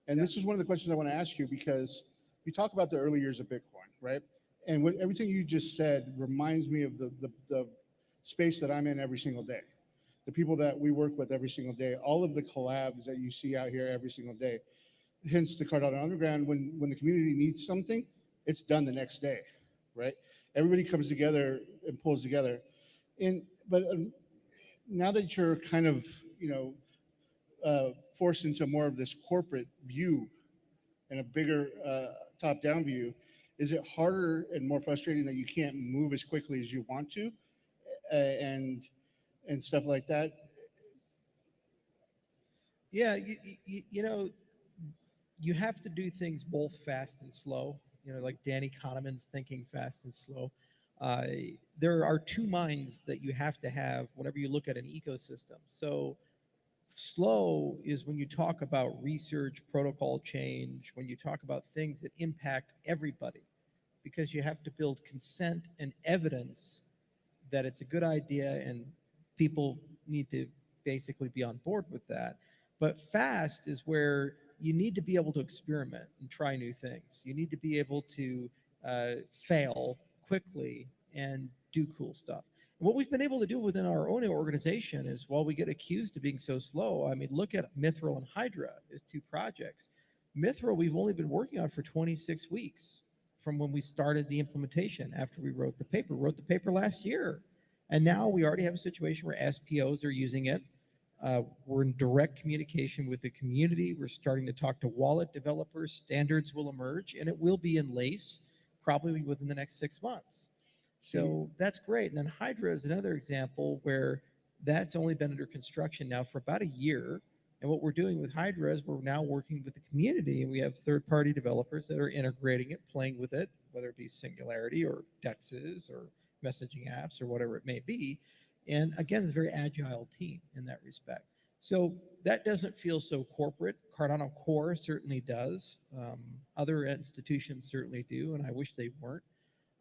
And this is one of the questions I want to ask you, because you talk about the early years of Bitcoin, right? And what everything you just said reminds me of the space that I'm in every single day. The people that we work with every single day, all of the collabs that you see out here every single day. Hence the Cardano Underground, when the community needs something, it's done the next day, right? Everybody comes together and pulls together. But now that you're kind of, you know, forced into more of this corporate view and a bigger top-down view, is it harder and more frustrating that you can't move as quickly as you want to, and stuff like that? Yeah, you know, you have to do things both fast and slow. You know, like Danny Kahneman's thinking fast and slow. There are two minds that you have to have whenever you look at an ecosystem. So slow is when you talk about research, protocol change, when you talk about things that impact everybody, because you have to build consent and evidence that it's a good idea and people need to basically be on board with that. But fast is where you need to be able to experiment and try new things. You need to be able to fail quickly and do cool stuff. And what we've been able to do within our own organization is, while we get accused of being so slow, I mean, look at Mithril and Hydra as two projects. Mithril, we've only been working on for 26 weeks from when we started the implementation after we wrote the paper. Wrote the paper last year. And now we already have a situation where SPOs are using it. We're in direct communication with the community. We're starting to talk to wallet developers. Standards will emerge, and it will be in LACE probably within the next 6 months. So that's great. And then Hydra is another example where that's only been under construction now for about a year. And what we're doing with Hydra is we're now working with the community, and we have third-party developers that are integrating it, playing with it, whether it be Singularity or DEXs or messaging apps or whatever it may be. And again, it's a very agile team in that respect. So that doesn't feel so corporate. Cardano Core certainly does. Other institutions certainly do, and I wish they weren't.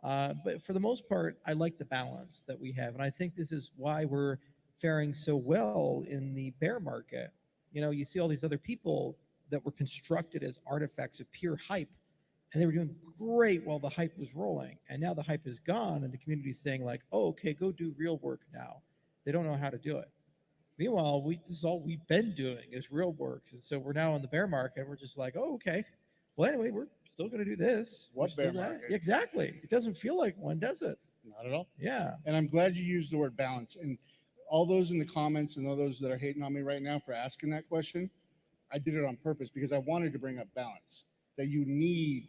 But for the most part, I like the balance that we have. And I think this is why we're faring so well in the bear market. You know, you see all these other people that were constructed as artifacts of pure hype, and they were doing great while the hype was rolling. And now the hype is gone, and the community's saying like, oh, okay, go do real work now. They don't know how to do it. Meanwhile, this is all we've been doing is real work. And so we're now in the bear market. We're just like, oh, okay. Well, anyway, we're still going to do this. What bear market? Exactly. It doesn't feel like one, does it? Not at all. Yeah. And I'm glad you used the word balance. And all those in the comments and all those that are hating on me right now for asking that question, I did it on purpose because I wanted to bring up balance. That you need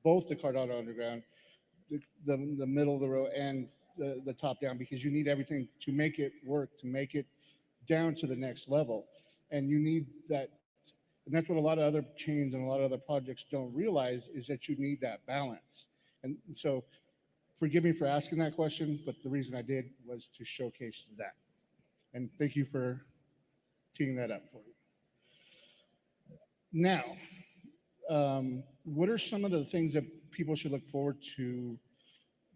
both the Cardano Underground, the middle of the row, and the top down, because you need everything to make it work, to make it down to the next level. And you need that. And that's what a lot of other chains and a lot of other projects don't realize, is that you need that balance. And so forgive me for asking that question, but the reason I did was to showcase that. And thank you for teeing that up for me. Now, what are some of the things that people should look forward to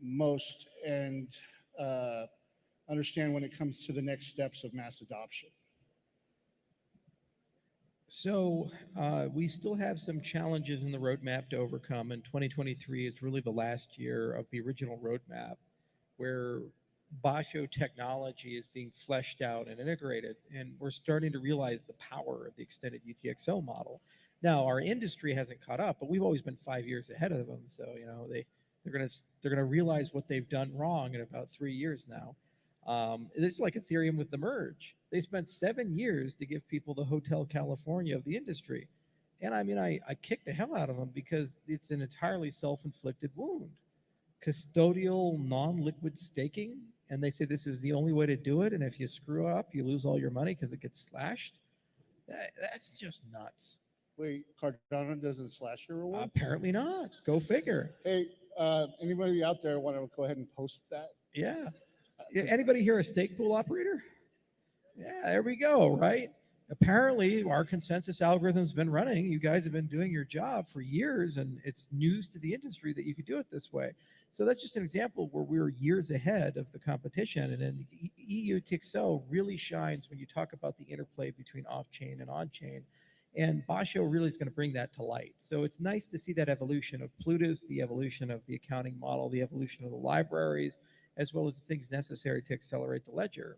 most and understand when it comes to the next steps of mass adoption? So we still have some challenges in the roadmap to overcome, and 2023 is really the last year of the original roadmap, where Basho technology is being fleshed out and integrated, and we're starting to realize the power of the extended UTXO model. Now, our industry hasn't caught up, but we've always been 5 years ahead of them. So, you know, they're gonna realize what they've done wrong in about 3 years now. It's like Ethereum with the merge. They spent 7 years to give people the Hotel California of the industry. And I mean, I kicked the hell out of them because it's an entirely self-inflicted wound. Custodial, non-liquid staking, and they say this is the only way to do it. And if you screw up, you lose all your money because it gets slashed. That's just nuts. Wait, Cardano doesn't slash your reward? Apparently not. Go figure. Hey, anybody out there want to go ahead and post that? Yeah. Anybody here a stake pool operator? Yeah, there we go, right? Apparently, our consensus algorithm's been running. You guys have been doing your job for years, and it's news to the industry that you could do it this way. So that's just an example where we're years ahead of the competition. And then EUTXO really shines when you talk about the interplay between off-chain and on-chain. And Basho really is going to bring that to light. So it's nice to see that evolution of Plutus, the evolution of the accounting model, the evolution of the libraries, as well as the things necessary to accelerate the ledger.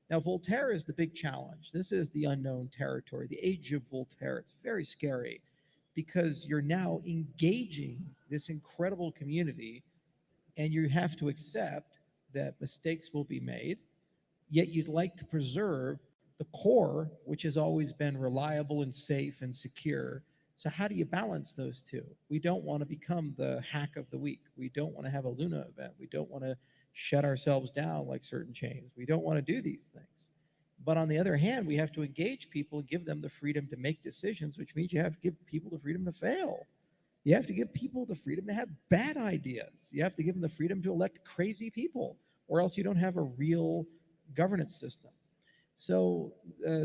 Now, Voltaire is the big challenge. This is the unknown territory, the age of Voltaire. It's very scary because you're now engaging this incredible community, and you have to accept that mistakes will be made, yet you'd like to preserve the core, which has always been reliable and safe and secure. So how do you balance those two? We don't want to become the hack of the week. We don't want to have a Luna event. We don't want to shut ourselves down like certain chains. We don't want to do these things. But on the other hand, we have to engage people and give them the freedom to make decisions, which means you have to give people the freedom to fail. You have to give people the freedom to have bad ideas. You have to give them the freedom to elect crazy people, or else you don't have a real governance system. So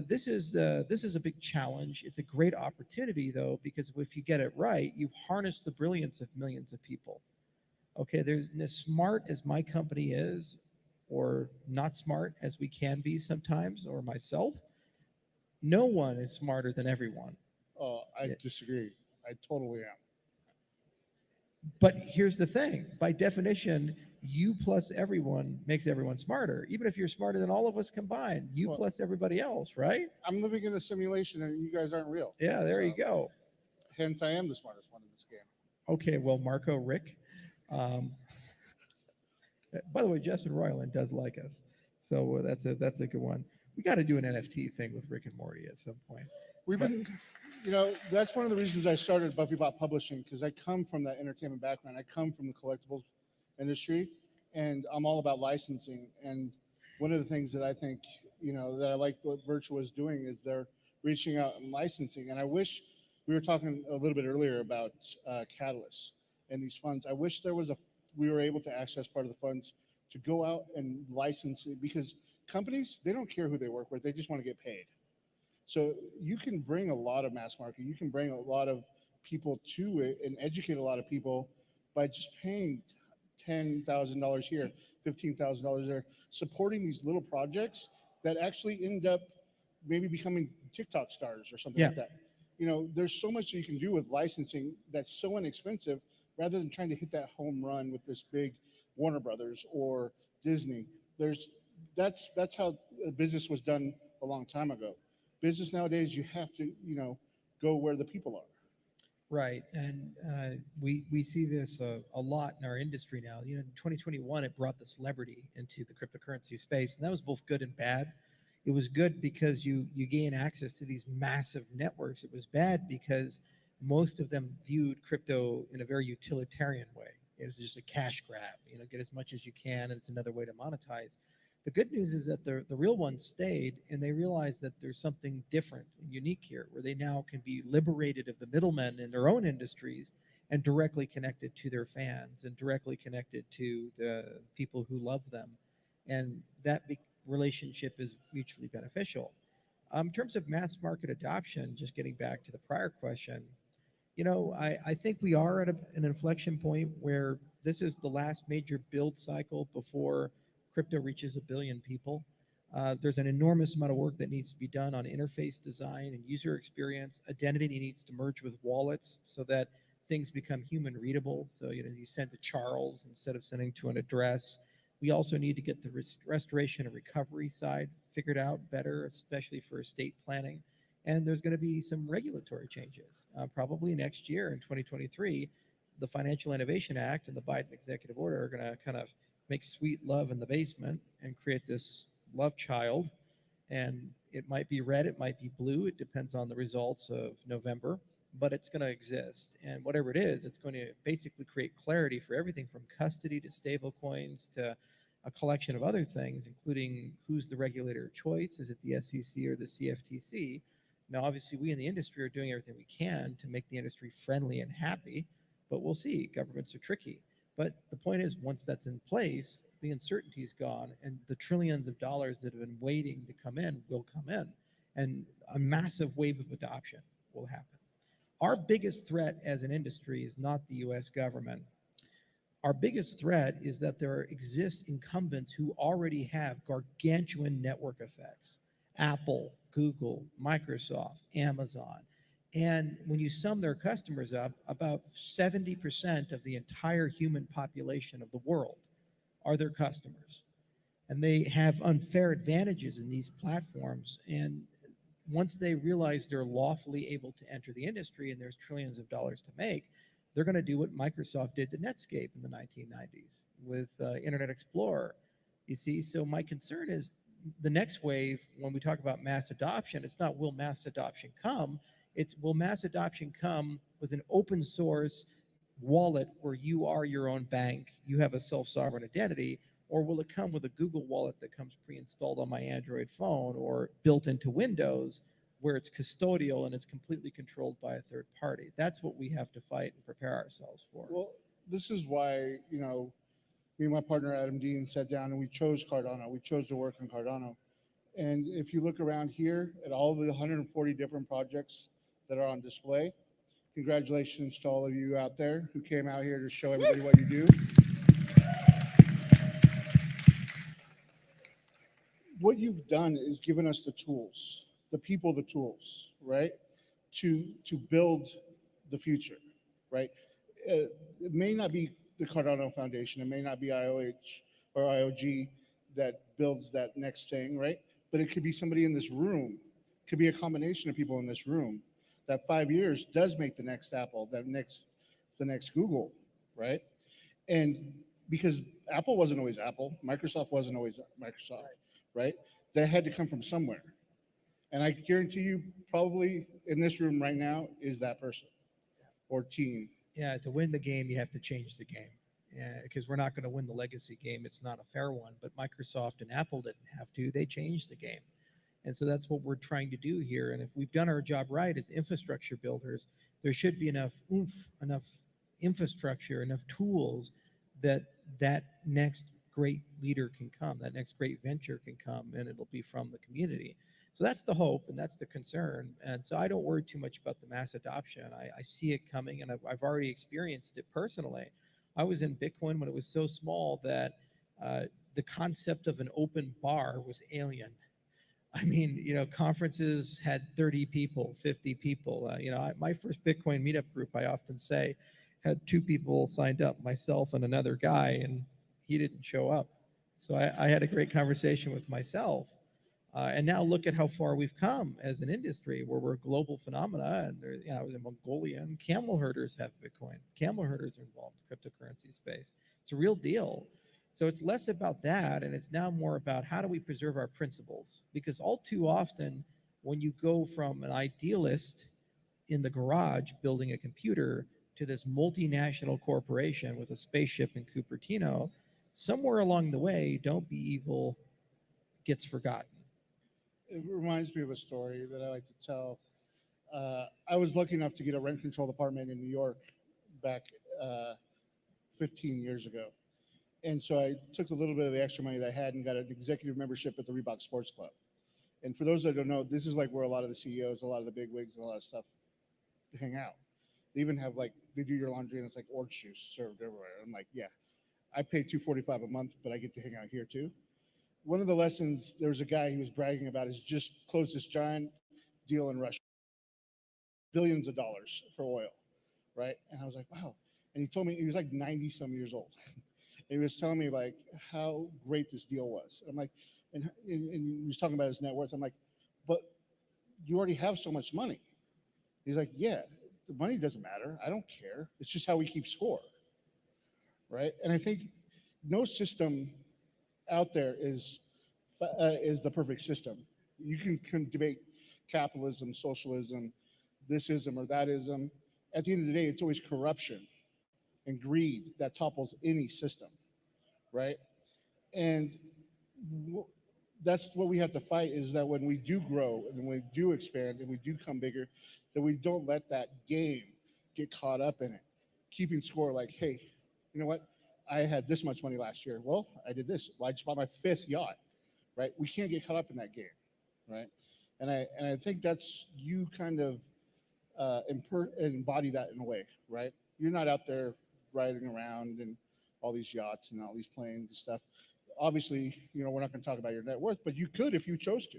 this is a big challenge. It's a great opportunity, though, because if you get it right, you've harnessed the brilliance of millions of people. Okay, there's as smart as my company is, or not smart as we can be sometimes, or myself. No one is smarter than everyone. Oh, I Yeah. disagree. I totally am. But here's the thing, by definition, you plus everyone makes everyone smarter. Even if you're smarter than all of us combined, you Well- plus everybody else, right? I'm living in a simulation and you guys aren't real. Yeah, there you So, go. Hence, I am the smartest one in this game. Okay, well, Marco, Rick. Um, by the way, Justin Roiland does like us, so that's a good one. We got to do an NFT thing with Rick and Morty at some point. We've been, that's one of the reasons I started Buffy Bot Publishing, because I come from that entertainment background. I come from the collectibles industry, and I'm all about licensing. And one of the things that I think, that I like what Virtua is doing is they're reaching out and licensing. And I wish we were talking a little bit earlier about Catalyst and these funds. I wish we were able to access part of the funds to go out and license it, because companies, they don't care who they work with. They just want to get paid. So you can bring a lot of mass market. You can bring a lot of people to it and educate a lot of people by just paying $10,000 here, $15,000 there, supporting these little projects that actually end up maybe becoming TikTok stars or something like that. There's so much that you can do with licensing that's so inexpensive, rather than trying to hit that home run with this big Warner Brothers or Disney. That's how business was done a long time ago. Business nowadays, you have to, go where the people are. Right, and we see this a lot in our industry now. In 2021, it brought the celebrity into the cryptocurrency space, and that was both good and bad. It was good because you gain access to these massive networks. It was bad because most of them viewed crypto in a very utilitarian way. It was just a cash grab, get as much as you can, and it's another way to monetize. The good news is that the real ones stayed, and they realized that there's something different and unique here, where they now can be liberated of the middlemen in their own industries and directly connected to their fans and directly connected to the people who love them. And that relationship is mutually beneficial. In terms of mass market adoption, just getting back to the prior question, I think we are at an inflection point where this is the last major build cycle before crypto reaches 1 billion people. There's an enormous amount of work that needs to be done on interface design and user experience. Identity needs to merge with wallets so that things become human readable. So, you send to Charles instead of sending to an address. We also need to get the restoration and recovery side figured out better, especially for estate planning. And there's going to be some regulatory changes. Probably next year in 2023, the Financial Innovation Act and the Biden executive order are going to kind of make sweet love in the basement and create this love child. And it might be red, it might be blue. It depends on the results of November, but it's going to exist. And whatever it is, it's going to basically create clarity for everything from custody to stable coins to a collection of other things, including who's the regulator of choice. Is it the SEC or the CFTC? Now, obviously, we in the industry are doing everything we can to make the industry friendly and happy, but we'll see. Governments are tricky. But the point is, once that's in place, the uncertainty is gone, and the trillions of dollars that have been waiting to come in will come in, and a massive wave of adoption will happen. Our biggest threat as an industry is not the US government. Our biggest threat is that there exists incumbents who already have gargantuan network effects. Apple, Google, Microsoft, Amazon. And when you sum their customers up, about 70% of the entire human population of the world are their customers. And they have unfair advantages in these platforms. And once they realize they're lawfully able to enter the industry and there's trillions of dollars to make, they're going to do what Microsoft did to Netscape in the 1990s with Internet Explorer. You see, so my concern is the next wave, when we talk about mass adoption, it's not will mass adoption come, it's will mass adoption come with an open source wallet where you are your own bank, you have a self-sovereign identity, or will it come with a Google wallet that comes pre-installed on my Android phone or built into Windows where it's custodial and it's completely controlled by a third party? That's what we have to fight and prepare ourselves for. Well, this is why, me and my partner Adam Dean sat down and we chose Cardano. We chose to work on Cardano. And if you look around here at all the 140 different projects that are on display, congratulations to all of you out there who came out here to show everybody what you do. what you've done is given us the tools, the people, the tools, right, to build the future, right? It may not be the Cardano Foundation, it may not be IOH or IOG that builds that next thing, right? But it could be somebody in this room, could be a combination of people in this room that 5 years does make the next Apple, the next Google, right? And because Apple wasn't always Apple, Microsoft wasn't always Microsoft, right? They had to come from somewhere. And I guarantee you, probably in this room right now is that person or team. Yeah, to win the game, you have to change the game. Yeah, because we're not going to win the legacy game. It's not a fair one. But Microsoft and Apple didn't have to. They changed the game. And so that's what we're trying to do here. And if we've done our job right as infrastructure builders, there should be enough oomph, enough infrastructure, enough tools that next great leader can come, that next great venture can come, and it'll be from the community. So that's the hope and that's the concern. And so I don't worry too much about the mass adoption. I see it coming, and I've already experienced it personally. I was in Bitcoin when it was so small that the concept of an open bar was alien. I mean, conferences had 30 people, 50 people. My first Bitcoin meetup group, I often say, had 2 people signed up, myself and another guy, and he didn't show up. So I had a great conversation with myself. And now look at how far we've come as an industry, where we're a global phenomena. And I was in Mongolia, and camel herders have Bitcoin. Camel herders are involved in the cryptocurrency space. It's a real deal. So it's less about that, and it's now more about how do we preserve our principles? Because all too often, when you go from an idealist in the garage building a computer to this multinational corporation with a spaceship in Cupertino, somewhere along the way, don't be evil gets forgotten. It reminds me of a story that I like to tell. I was lucky enough to get a rent control apartment in New York back 15 years ago. And so I took a little bit of the extra money that I had and got an executive membership at the Reebok Sports Club. And for those that don't know, this is like where a lot of the CEOs, a lot of the big wigs, and a lot of stuff hang out. They even have they do your laundry and it's like orange juice served everywhere. I'm like, yeah, I pay $245 a month, but I get to hang out here too. One of the lessons, there was a guy he was bragging about is just closed this giant deal in Russia, billions of dollars for oil, right? And I was like, wow. And he told me, he was like 90 some years old. And he was telling me how great this deal was. I'm like, and he was talking about his net worth. I'm like, but you already have so much money. He's like, yeah, the money doesn't matter. I don't care. It's just how we keep score, right? And I think no system out there is the perfect system. You can debate capitalism, socialism, thisism or thatism. At the end of the day, it's always corruption and greed that topples any system, right? And that's what we have to fight, is that when we do grow and when we do expand and we do come bigger, that we don't let that game get caught up in it. Keeping score like, hey, you know what? I had this much money last year. Well, I did this. Well, I just bought my 5th yacht, right? We can't get caught up in that game, right? And I think that's, you kind of embody that in a way, right? You're not out there riding around in all these yachts and all these planes and stuff. Obviously, we're not going to talk about your net worth, but you could if you chose to.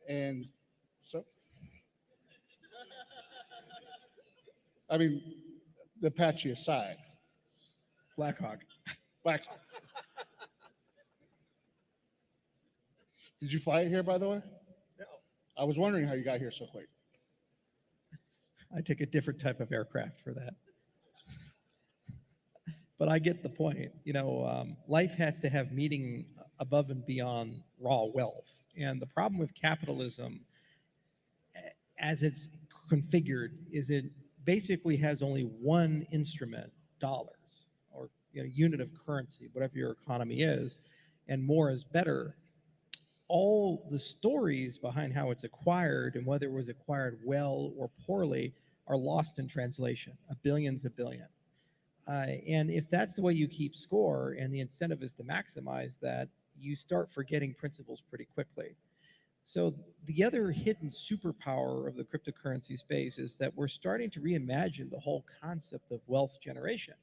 And so, I mean, the Apache aside. Blackhawk. Blackhawk. Did you fly it here, by the way? No. I was wondering how you got here so quick. I took a different type of aircraft for that. But I get the point. Life has to have meaning above and beyond raw wealth. And the problem with capitalism, as it's configured, is it basically has only one instrument, dollars, or unit of currency, whatever your economy is, and more is better. All the stories behind how it's acquired and whether it was acquired well or poorly are lost in translation. A billion's a billion. And if that's the way you keep score and the incentive is to maximize that, you start forgetting principles pretty quickly. So the other hidden superpower of the cryptocurrency space is that we're starting to reimagine the whole concept of wealth generation.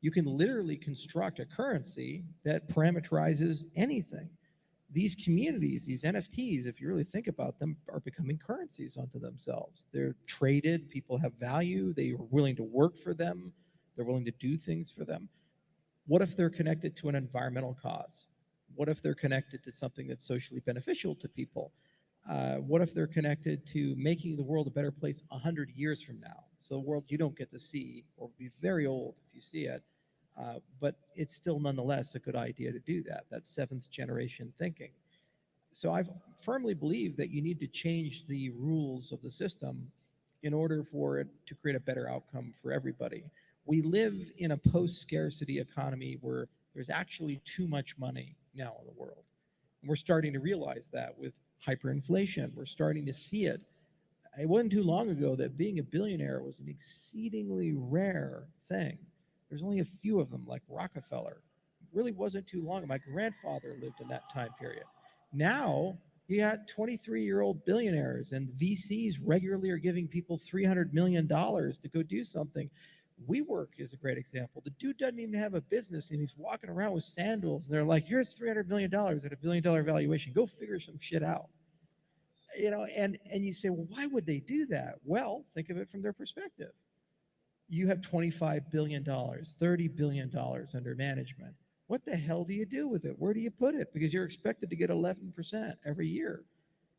You can literally construct a currency that parameterizes anything. these communities, these NFTs, if you really think about them, are becoming currencies unto themselves. They're traded, people have value, they are willing to work for them, they're willing to do things for them. What if they're connected to an environmental cause? What if they're connected to something that's socially beneficial to people? What if they're connected to making the world a better place 100 years from now? So the world you don't get to see, or be very old if you see it, but it's still nonetheless a good idea to do that. That's seventh generation thinking. So I firmly believe that you need to change the rules of the system in order for it to create a better outcome for everybody. We live in a post-scarcity economy where there's actually too much money now in the world. And we're starting to realize that with hyperinflation. We're starting to see it. It wasn't too long ago that being a billionaire was an exceedingly rare thing. There's only a few of them, like Rockefeller. It really wasn't too long. My grandfather lived in that time period. Now, you got 23-year-old billionaires, and VCs regularly are giving people $300 million to go do something. WeWork is a great example. The dude doesn't even have a business, and he's walking around with sandals, and they're like, here's $300 million at $1 billion valuation. Go figure some shit out. You know, and you say, well, why would they do that? Well, think of it from their perspective. You have $25 billion, $30 billion under management. What the hell do you do with it? Where do you put it? Because you're expected to get 11% every year.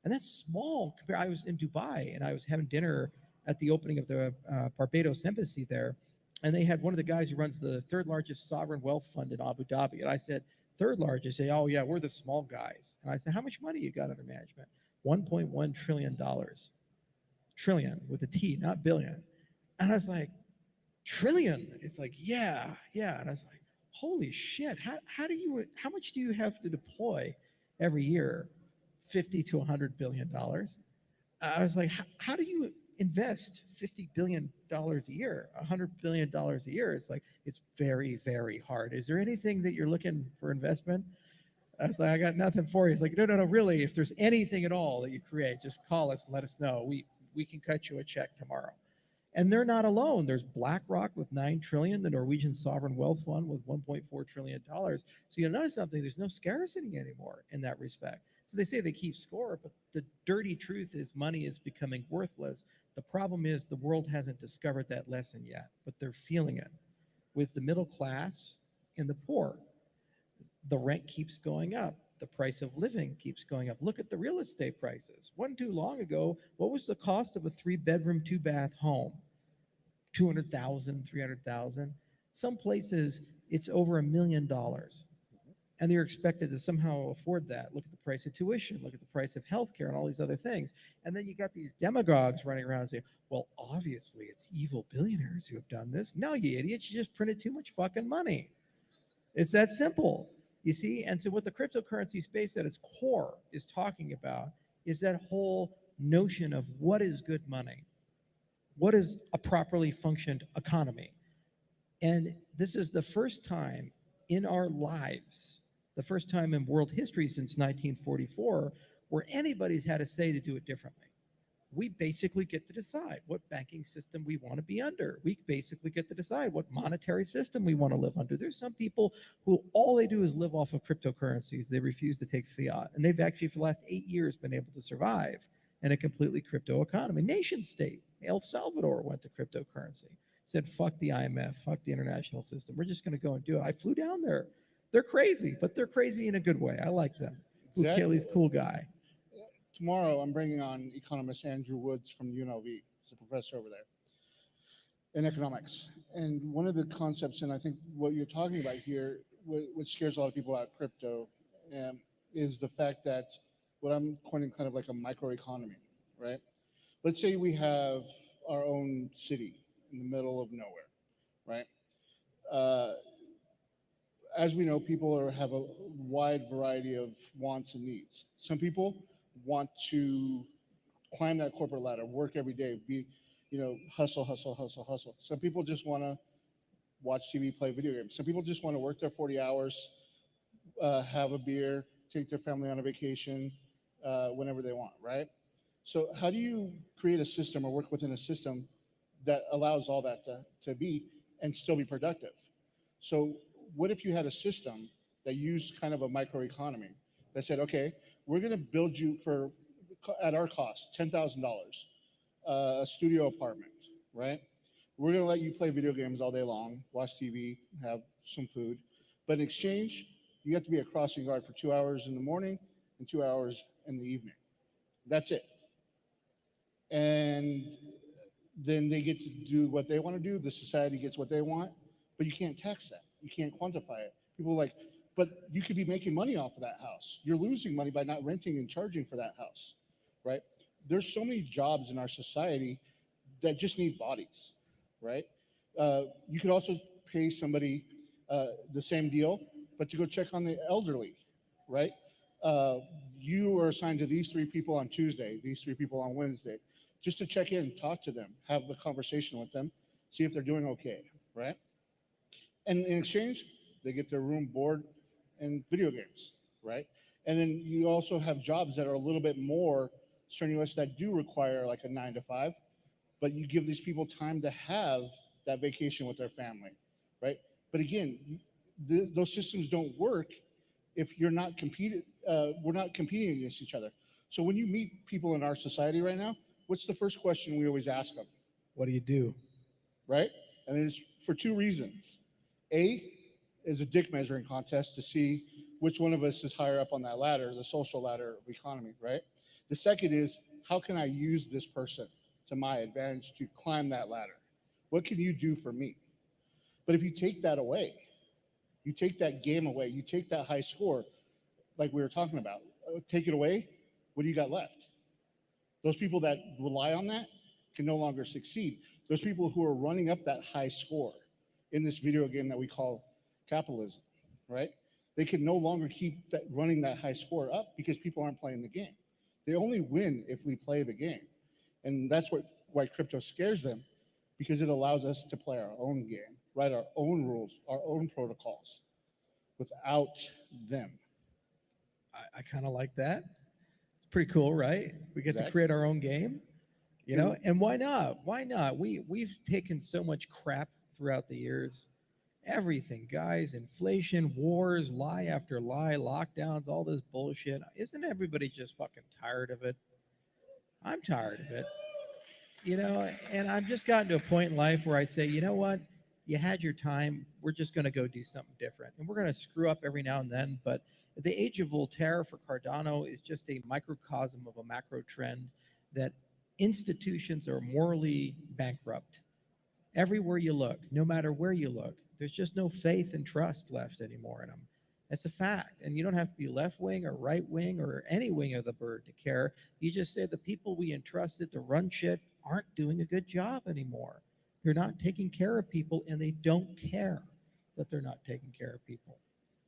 And that's small. I was in Dubai, and I was having dinner at the opening of the Barbados embassy there. And they had one of the guys who runs the third largest sovereign wealth fund in Abu Dhabi. And I said, third largest? They say, oh, yeah, we're the small guys. And I said, how much money you got under management? $1.1 trillion. Trillion with a T, not billion. And I was like, trillion? It's like, yeah. And I was like, holy shit, how much do you have to deploy every year? 50 to $100 billion. I was like, how do you invest $50 billion a year, $100 billion a year? It's like, it's very, very hard. Is there anything that you're looking for investment? I was like, I got nothing for you. It's like, no, really, if there's anything at all that you create, just call us and let us know. We can cut you a check tomorrow. And they're not alone. There's BlackRock with $9 trillion, the Norwegian Sovereign Wealth Fund with $1.4 trillion. So you'll notice something, there's no scarcity anymore in that respect. So they say they keep score, but the dirty truth is money is becoming worthless. The problem is the world hasn't discovered that lesson yet, but they're feeling it with the middle class and the poor. The rent keeps going up. The price of living keeps going up. Look at the real estate prices. Wasn't too long ago, what was the cost of a 3-bedroom, 2-bath home? $200,000, $300,000. Some places it's over $1 million. And they're expected to somehow afford that. Look at the price of tuition, look at the price of healthcare and all these other things. And then you got these demagogues running around saying, well, obviously it's evil billionaires who have done this. No, you idiots, you just printed too much fucking money. It's that simple. You see, and so what the cryptocurrency space at its core is talking about is that whole notion of what is good money, what is a properly functioned economy. And this is the first time in our lives, the first time in world history since 1944, where anybody's had a say to do it differently. We basically get to decide what banking system we want to be under. We basically get to decide what monetary system we want to live under. There's some people who all they do is live off of cryptocurrencies. They refuse to take fiat. And they've actually, for the last 8 years, been able to survive in a completely crypto economy. Nation state, El Salvador went to cryptocurrency. Said, fuck the IMF, fuck the international system. We're just going to go and do it. I flew down there. They're crazy, but they're crazy in a good way. I like them. Exactly. Bukele's cool guy. Tomorrow, I'm bringing on economist Andrew Woods from UNLV. He's a professor over there in economics. And one of the concepts, and I think what you're talking about here, what scares a lot of people about crypto, is the fact that what I'm coining kind of like a microeconomy, right? Let's say we have our own city in the middle of nowhere, right? As we know, people have a wide variety of wants and needs. Some people want to climb that corporate ladder, work every day, hustle. Some people just want to watch TV, play video games. Some people just want to work their 40 hours, have a beer, take their family on a vacation whenever they want, right? So how do you create a system or work within a system that allows all that to be and still be productive? So what if you had a system that used kind of a microeconomy that said, okay, we're going to build you for, at our cost, $10,000, a studio apartment, right? We're going to let you play video games all day long, watch TV, have some food. But in exchange, you have to be a crossing guard for 2 hours in the morning and 2 hours in the evening. That's it. And then they get to do what they want to do. The society gets what they want, but you can't tax that. You can't quantify it. People are like, but you could be making money off of that house. You're losing money by not renting and charging for that house, right? There's so many jobs in our society that just need bodies, right? You could also pay somebody the same deal, but to go check on the elderly, right? You are assigned to these 3 people on Tuesday, these 3 people on Wednesday, just to check in, talk to them, have a conversation with them, see if they're doing okay, right? And in exchange, they get their room, board, and video games, right? And then you also have jobs that are a little bit more strenuous that do require like a 9 to 5, but you give these people time to have that vacation with their family, right? But again, those systems don't work if you're not we're not competing against each other. So when you meet people in our society right now, what's the first question we always ask them? What do you do? Right? And it's for 2 reasons. A is a dick measuring contest to see which one of us is higher up on that ladder, the social ladder of economy, right? The second is, how can I use this person to my advantage to climb that ladder? What can you do for me? But if you take that away, you take that game away, you take that high score, like we were talking about, take it away, what do you got left? Those people that rely on that can no longer succeed. Those people who are running up that high score in this video game that we call capitalism, right? They can no longer keep that running that high score up because people aren't playing the game. They only win if we play the game. And that's why crypto scares them, because it allows us to play our own game, write our own rules, our own protocols without them. I kind of like that. It's pretty cool, right? We get to create our own game, you know, and why not? Why not? We've taken so much crap throughout the years. Everything, guys, inflation, wars, lie after lie, lockdowns, all this bullshit. Isn't everybody just fucking tired of it? I'm tired of it. You know, and I've just gotten to a point in life where I say, you know what? You had your time. We're just going to go do something different. And we're going to screw up every now and then. But the age of Voltaire for Cardano is just a microcosm of a macro trend that institutions are morally bankrupt. Everywhere you look, no matter where you look, there's just no faith and trust left anymore in them. That's a fact. And you don't have to be left wing or right wing or any wing of the bird to care. You just say the people we entrusted to run shit aren't doing a good job anymore. They're not taking care of people, and they don't care that they're not taking care of people.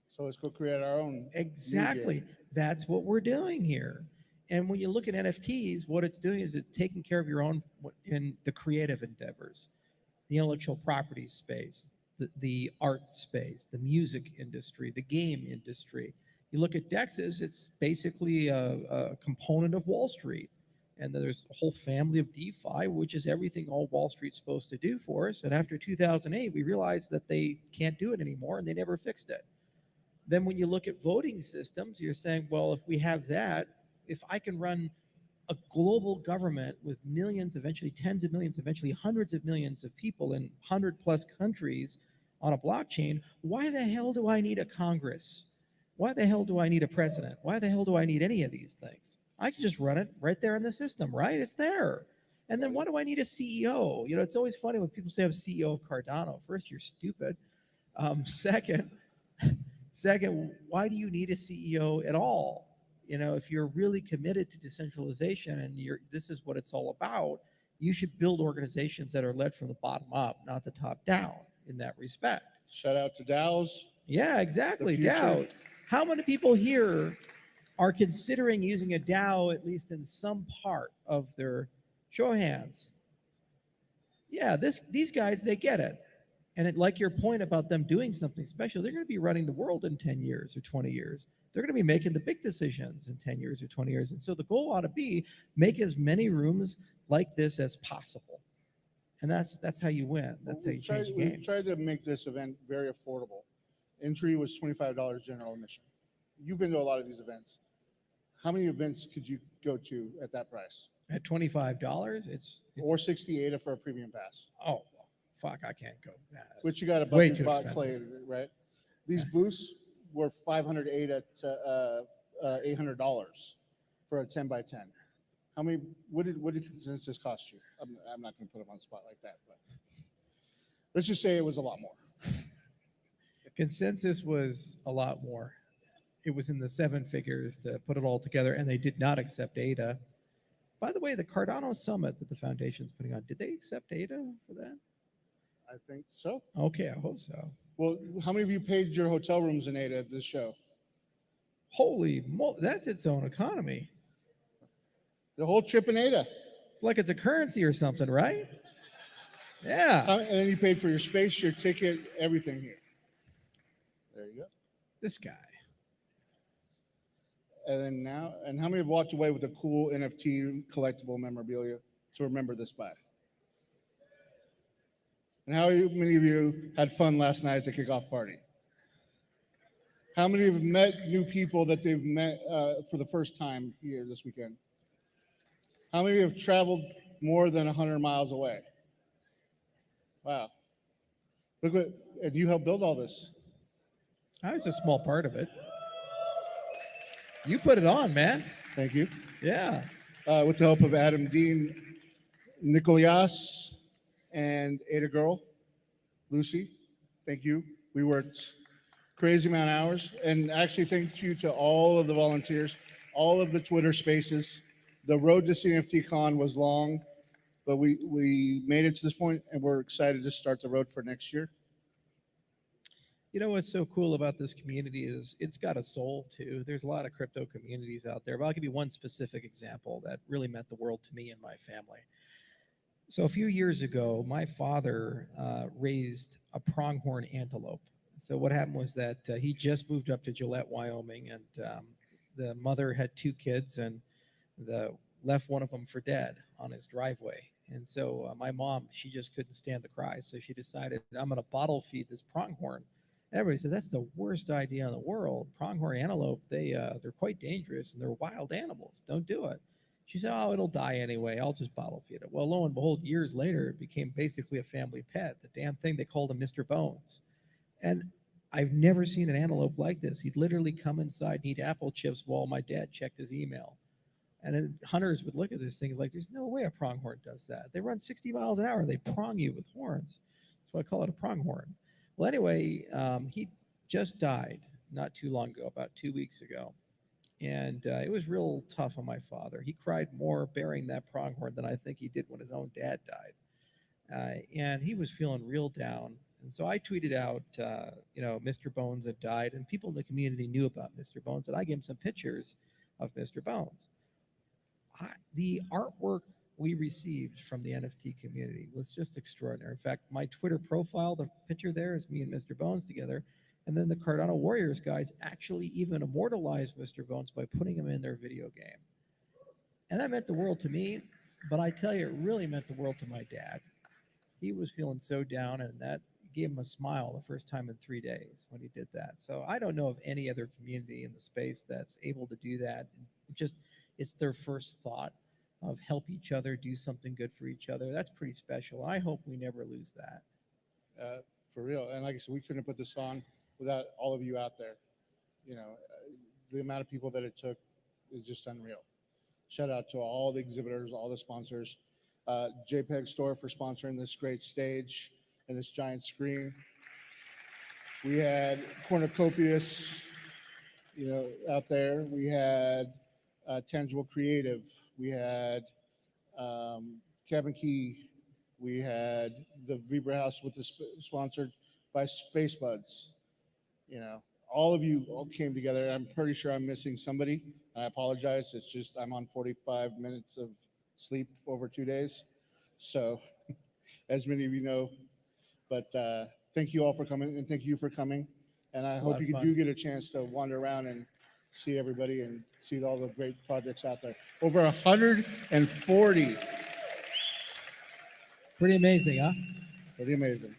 So let's go create our own. Exactly. That's what we're doing here. And when you look at NFTs, what it's doing is it's taking care of your own in the creative endeavors, the intellectual property space, the art space, the music industry, the game industry. You look at DEXs, it's basically a component of Wall Street. And there's a whole family of DeFi, which is everything all Wall Street's supposed to do for us. And after 2008, we realized that they can't do it anymore, and they never fixed it. Then when you look at voting systems, you're saying, well, if we have that, if I can run a global government with millions, eventually tens of millions, eventually hundreds of millions of people in 100+ countries on a blockchain, why the hell do I need a Congress? Why the hell do I need a president? Why the hell do I need any of these things? I can just run it right there in the system, right? It's there. And then why do I need a CEO? You know, it's always funny when people say I'm CEO of Cardano. First, you're stupid. Second, why do you need a CEO at all? You know, if you're really committed to decentralization and this is what it's all about, you should build organizations that are led from the bottom up, not the top down in that respect. Shout out to DAOs. Yeah, exactly. DAOs. How many people here are considering using a DAO, at least in some part of their show of hands? Yeah, these guys, they get it. And like your point about them doing something special, they're going to be running the world in 10 years or 20 years. They're going to be making the big decisions in 10 years or 20 years. And so the goal ought to be make as many rooms like this as possible. And that's how you win. That's how you change the game. We tried to make this event very affordable. Entry was $25 general admission. you've been to a lot of these events. How many events could you go to at that price? At $25, it's Or 68 for a premium pass, oh fuck, I can't go. Nah, which you got a way bucket too box expensive. play, right? These booths were 508 at $800 for a 10 by 10. How many? What did Consensus cost you? I'm not going to put them on the spot like that, but let's just say it was a lot more. Consensus was a lot more. It was in the seven figures to put it all together, and they did not accept ADA. By the way, the Cardano Summit that the foundation's putting on, did they accept ADA for that? I think so. Okay, I hope so. Well, how many of you paid your hotel rooms in ADA at this show? That's its own economy. The whole trip in ADA. It's like it's a currency or something, right? Yeah. And then you paid for your space, your ticket, everything here. There you go. This guy. And then now, and how many have walked away with a cool NFT collectible memorabilia to remember this by? And how many of you had fun last night at the kickoff party? How many have met new people that they've met for the first time here this weekend? How many have traveled more than 100 miles away? Wow. Look what, and you helped build all this. I was a small part of it. You put it on, man. Thank you. Yeah. With the help of Adam Dean, Nicolias, and Ada Girl, Lucy, thank you. We worked crazy amount of hours. And actually, thank you to all of the volunteers, all of the Twitter spaces. The road to CNFTCON was long, but we made it to this point, and we're excited to start the road for next year. You know what's so cool about this community is it's got a soul too. There's a lot of crypto communities out there, but I'll give you one specific example that really meant the world to me and my family. So a few years ago, my father raised a pronghorn antelope. So what happened was that he just moved up to Gillette, Wyoming, and the mother had two kids and left one of them for dead on his driveway. And so my mom, she just couldn't stand the cries. So she decided, I'm going to bottle feed this pronghorn. And everybody said, that's the worst idea in the world. Pronghorn antelope, they're quite dangerous and they're wild animals. Don't do it. She said, oh, it'll die anyway. I'll just bottle feed it. Well, lo and behold, years later, it became basically a family pet. The damn thing, they called him Mr. Bones. And I've never seen an antelope like this. He'd literally come inside and eat apple chips while my dad checked his email. And then hunters would look at this thing like, there's no way a pronghorn does that. They run 60 miles an hour. They prong you with horns. That's why I call it a pronghorn. Well, anyway, he just died not too long ago, about 2 weeks ago. And it was real tough on my father. He cried more bearing that pronghorn than I think he did when his own dad died. And he was feeling real down. And so I tweeted out, Mr. Bones had died, and people in the community knew about Mr. Bones, and I gave him some pictures of Mr. Bones. The artwork we received from the NFT community was just extraordinary. In fact, my Twitter profile, the picture there is me and Mr. Bones together. And then the Cardano Warriors guys actually even immortalized Mr. Bones by putting him in their video game. And that meant the world to me, but I tell you, it really meant the world to my dad. He was feeling so down, and that gave him a smile the first time in 3 days when he did that. So I don't know of any other community in the space that's able to do that. It's their first thought of help each other, do something good for each other. That's pretty special. I hope we never lose that. For real. And like I said, we couldn't have put this on without all of you out there. The amount of people that it took is just unreal. Shout out to all the exhibitors, all the sponsors. JPEG Store for sponsoring this great stage and this giant screen. We had Cornucopias, out there. We had Tangible Creative. We had Kevin Key. We had the Vibra House with the sponsored by Space Buds. All of you all came together. I'm pretty sure I'm missing somebody. I apologize. It's just I'm on 45 minutes of sleep over 2 days. So, as many of you know, but thank you all for coming, and thank you for coming. And I hope you do get a chance to wander around and see everybody and see all the great projects out there. Over 140. Pretty amazing, huh? Pretty amazing.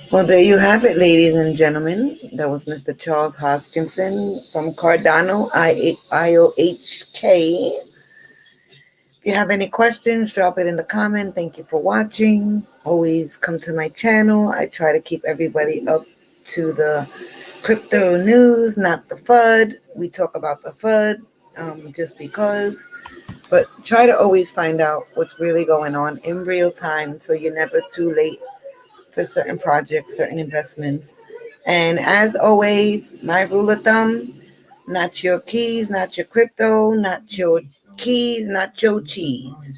Well, there you have it, ladies and gentlemen. That was Mr. Charles Hoskinson from Cardano, IOHK. If you have any questions, drop it in the comment. Thank you for watching. Always come to my channel. I try to keep everybody up to the crypto news, not the FUD. We talk about the FUD just because. But try to always find out what's really going on in real time so you're never too late for certain projects, certain investments. And as always, my rule of thumb, not your keys, not your crypto, not your keys, not your cheese.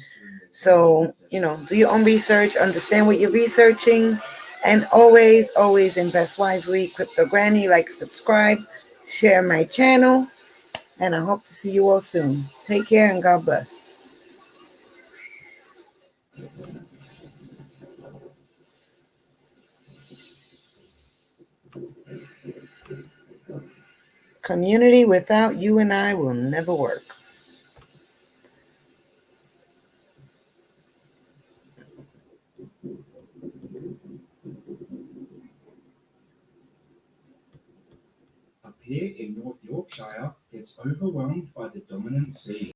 So, do your own research, understand what you're researching, and always, always invest wisely. Cryptogranny, like, subscribe, share my channel, and I hope to see you all soon. Take care and God bless. Community without you and I will never work. Up here in North Yorkshire, gets overwhelmed by the dominant sea.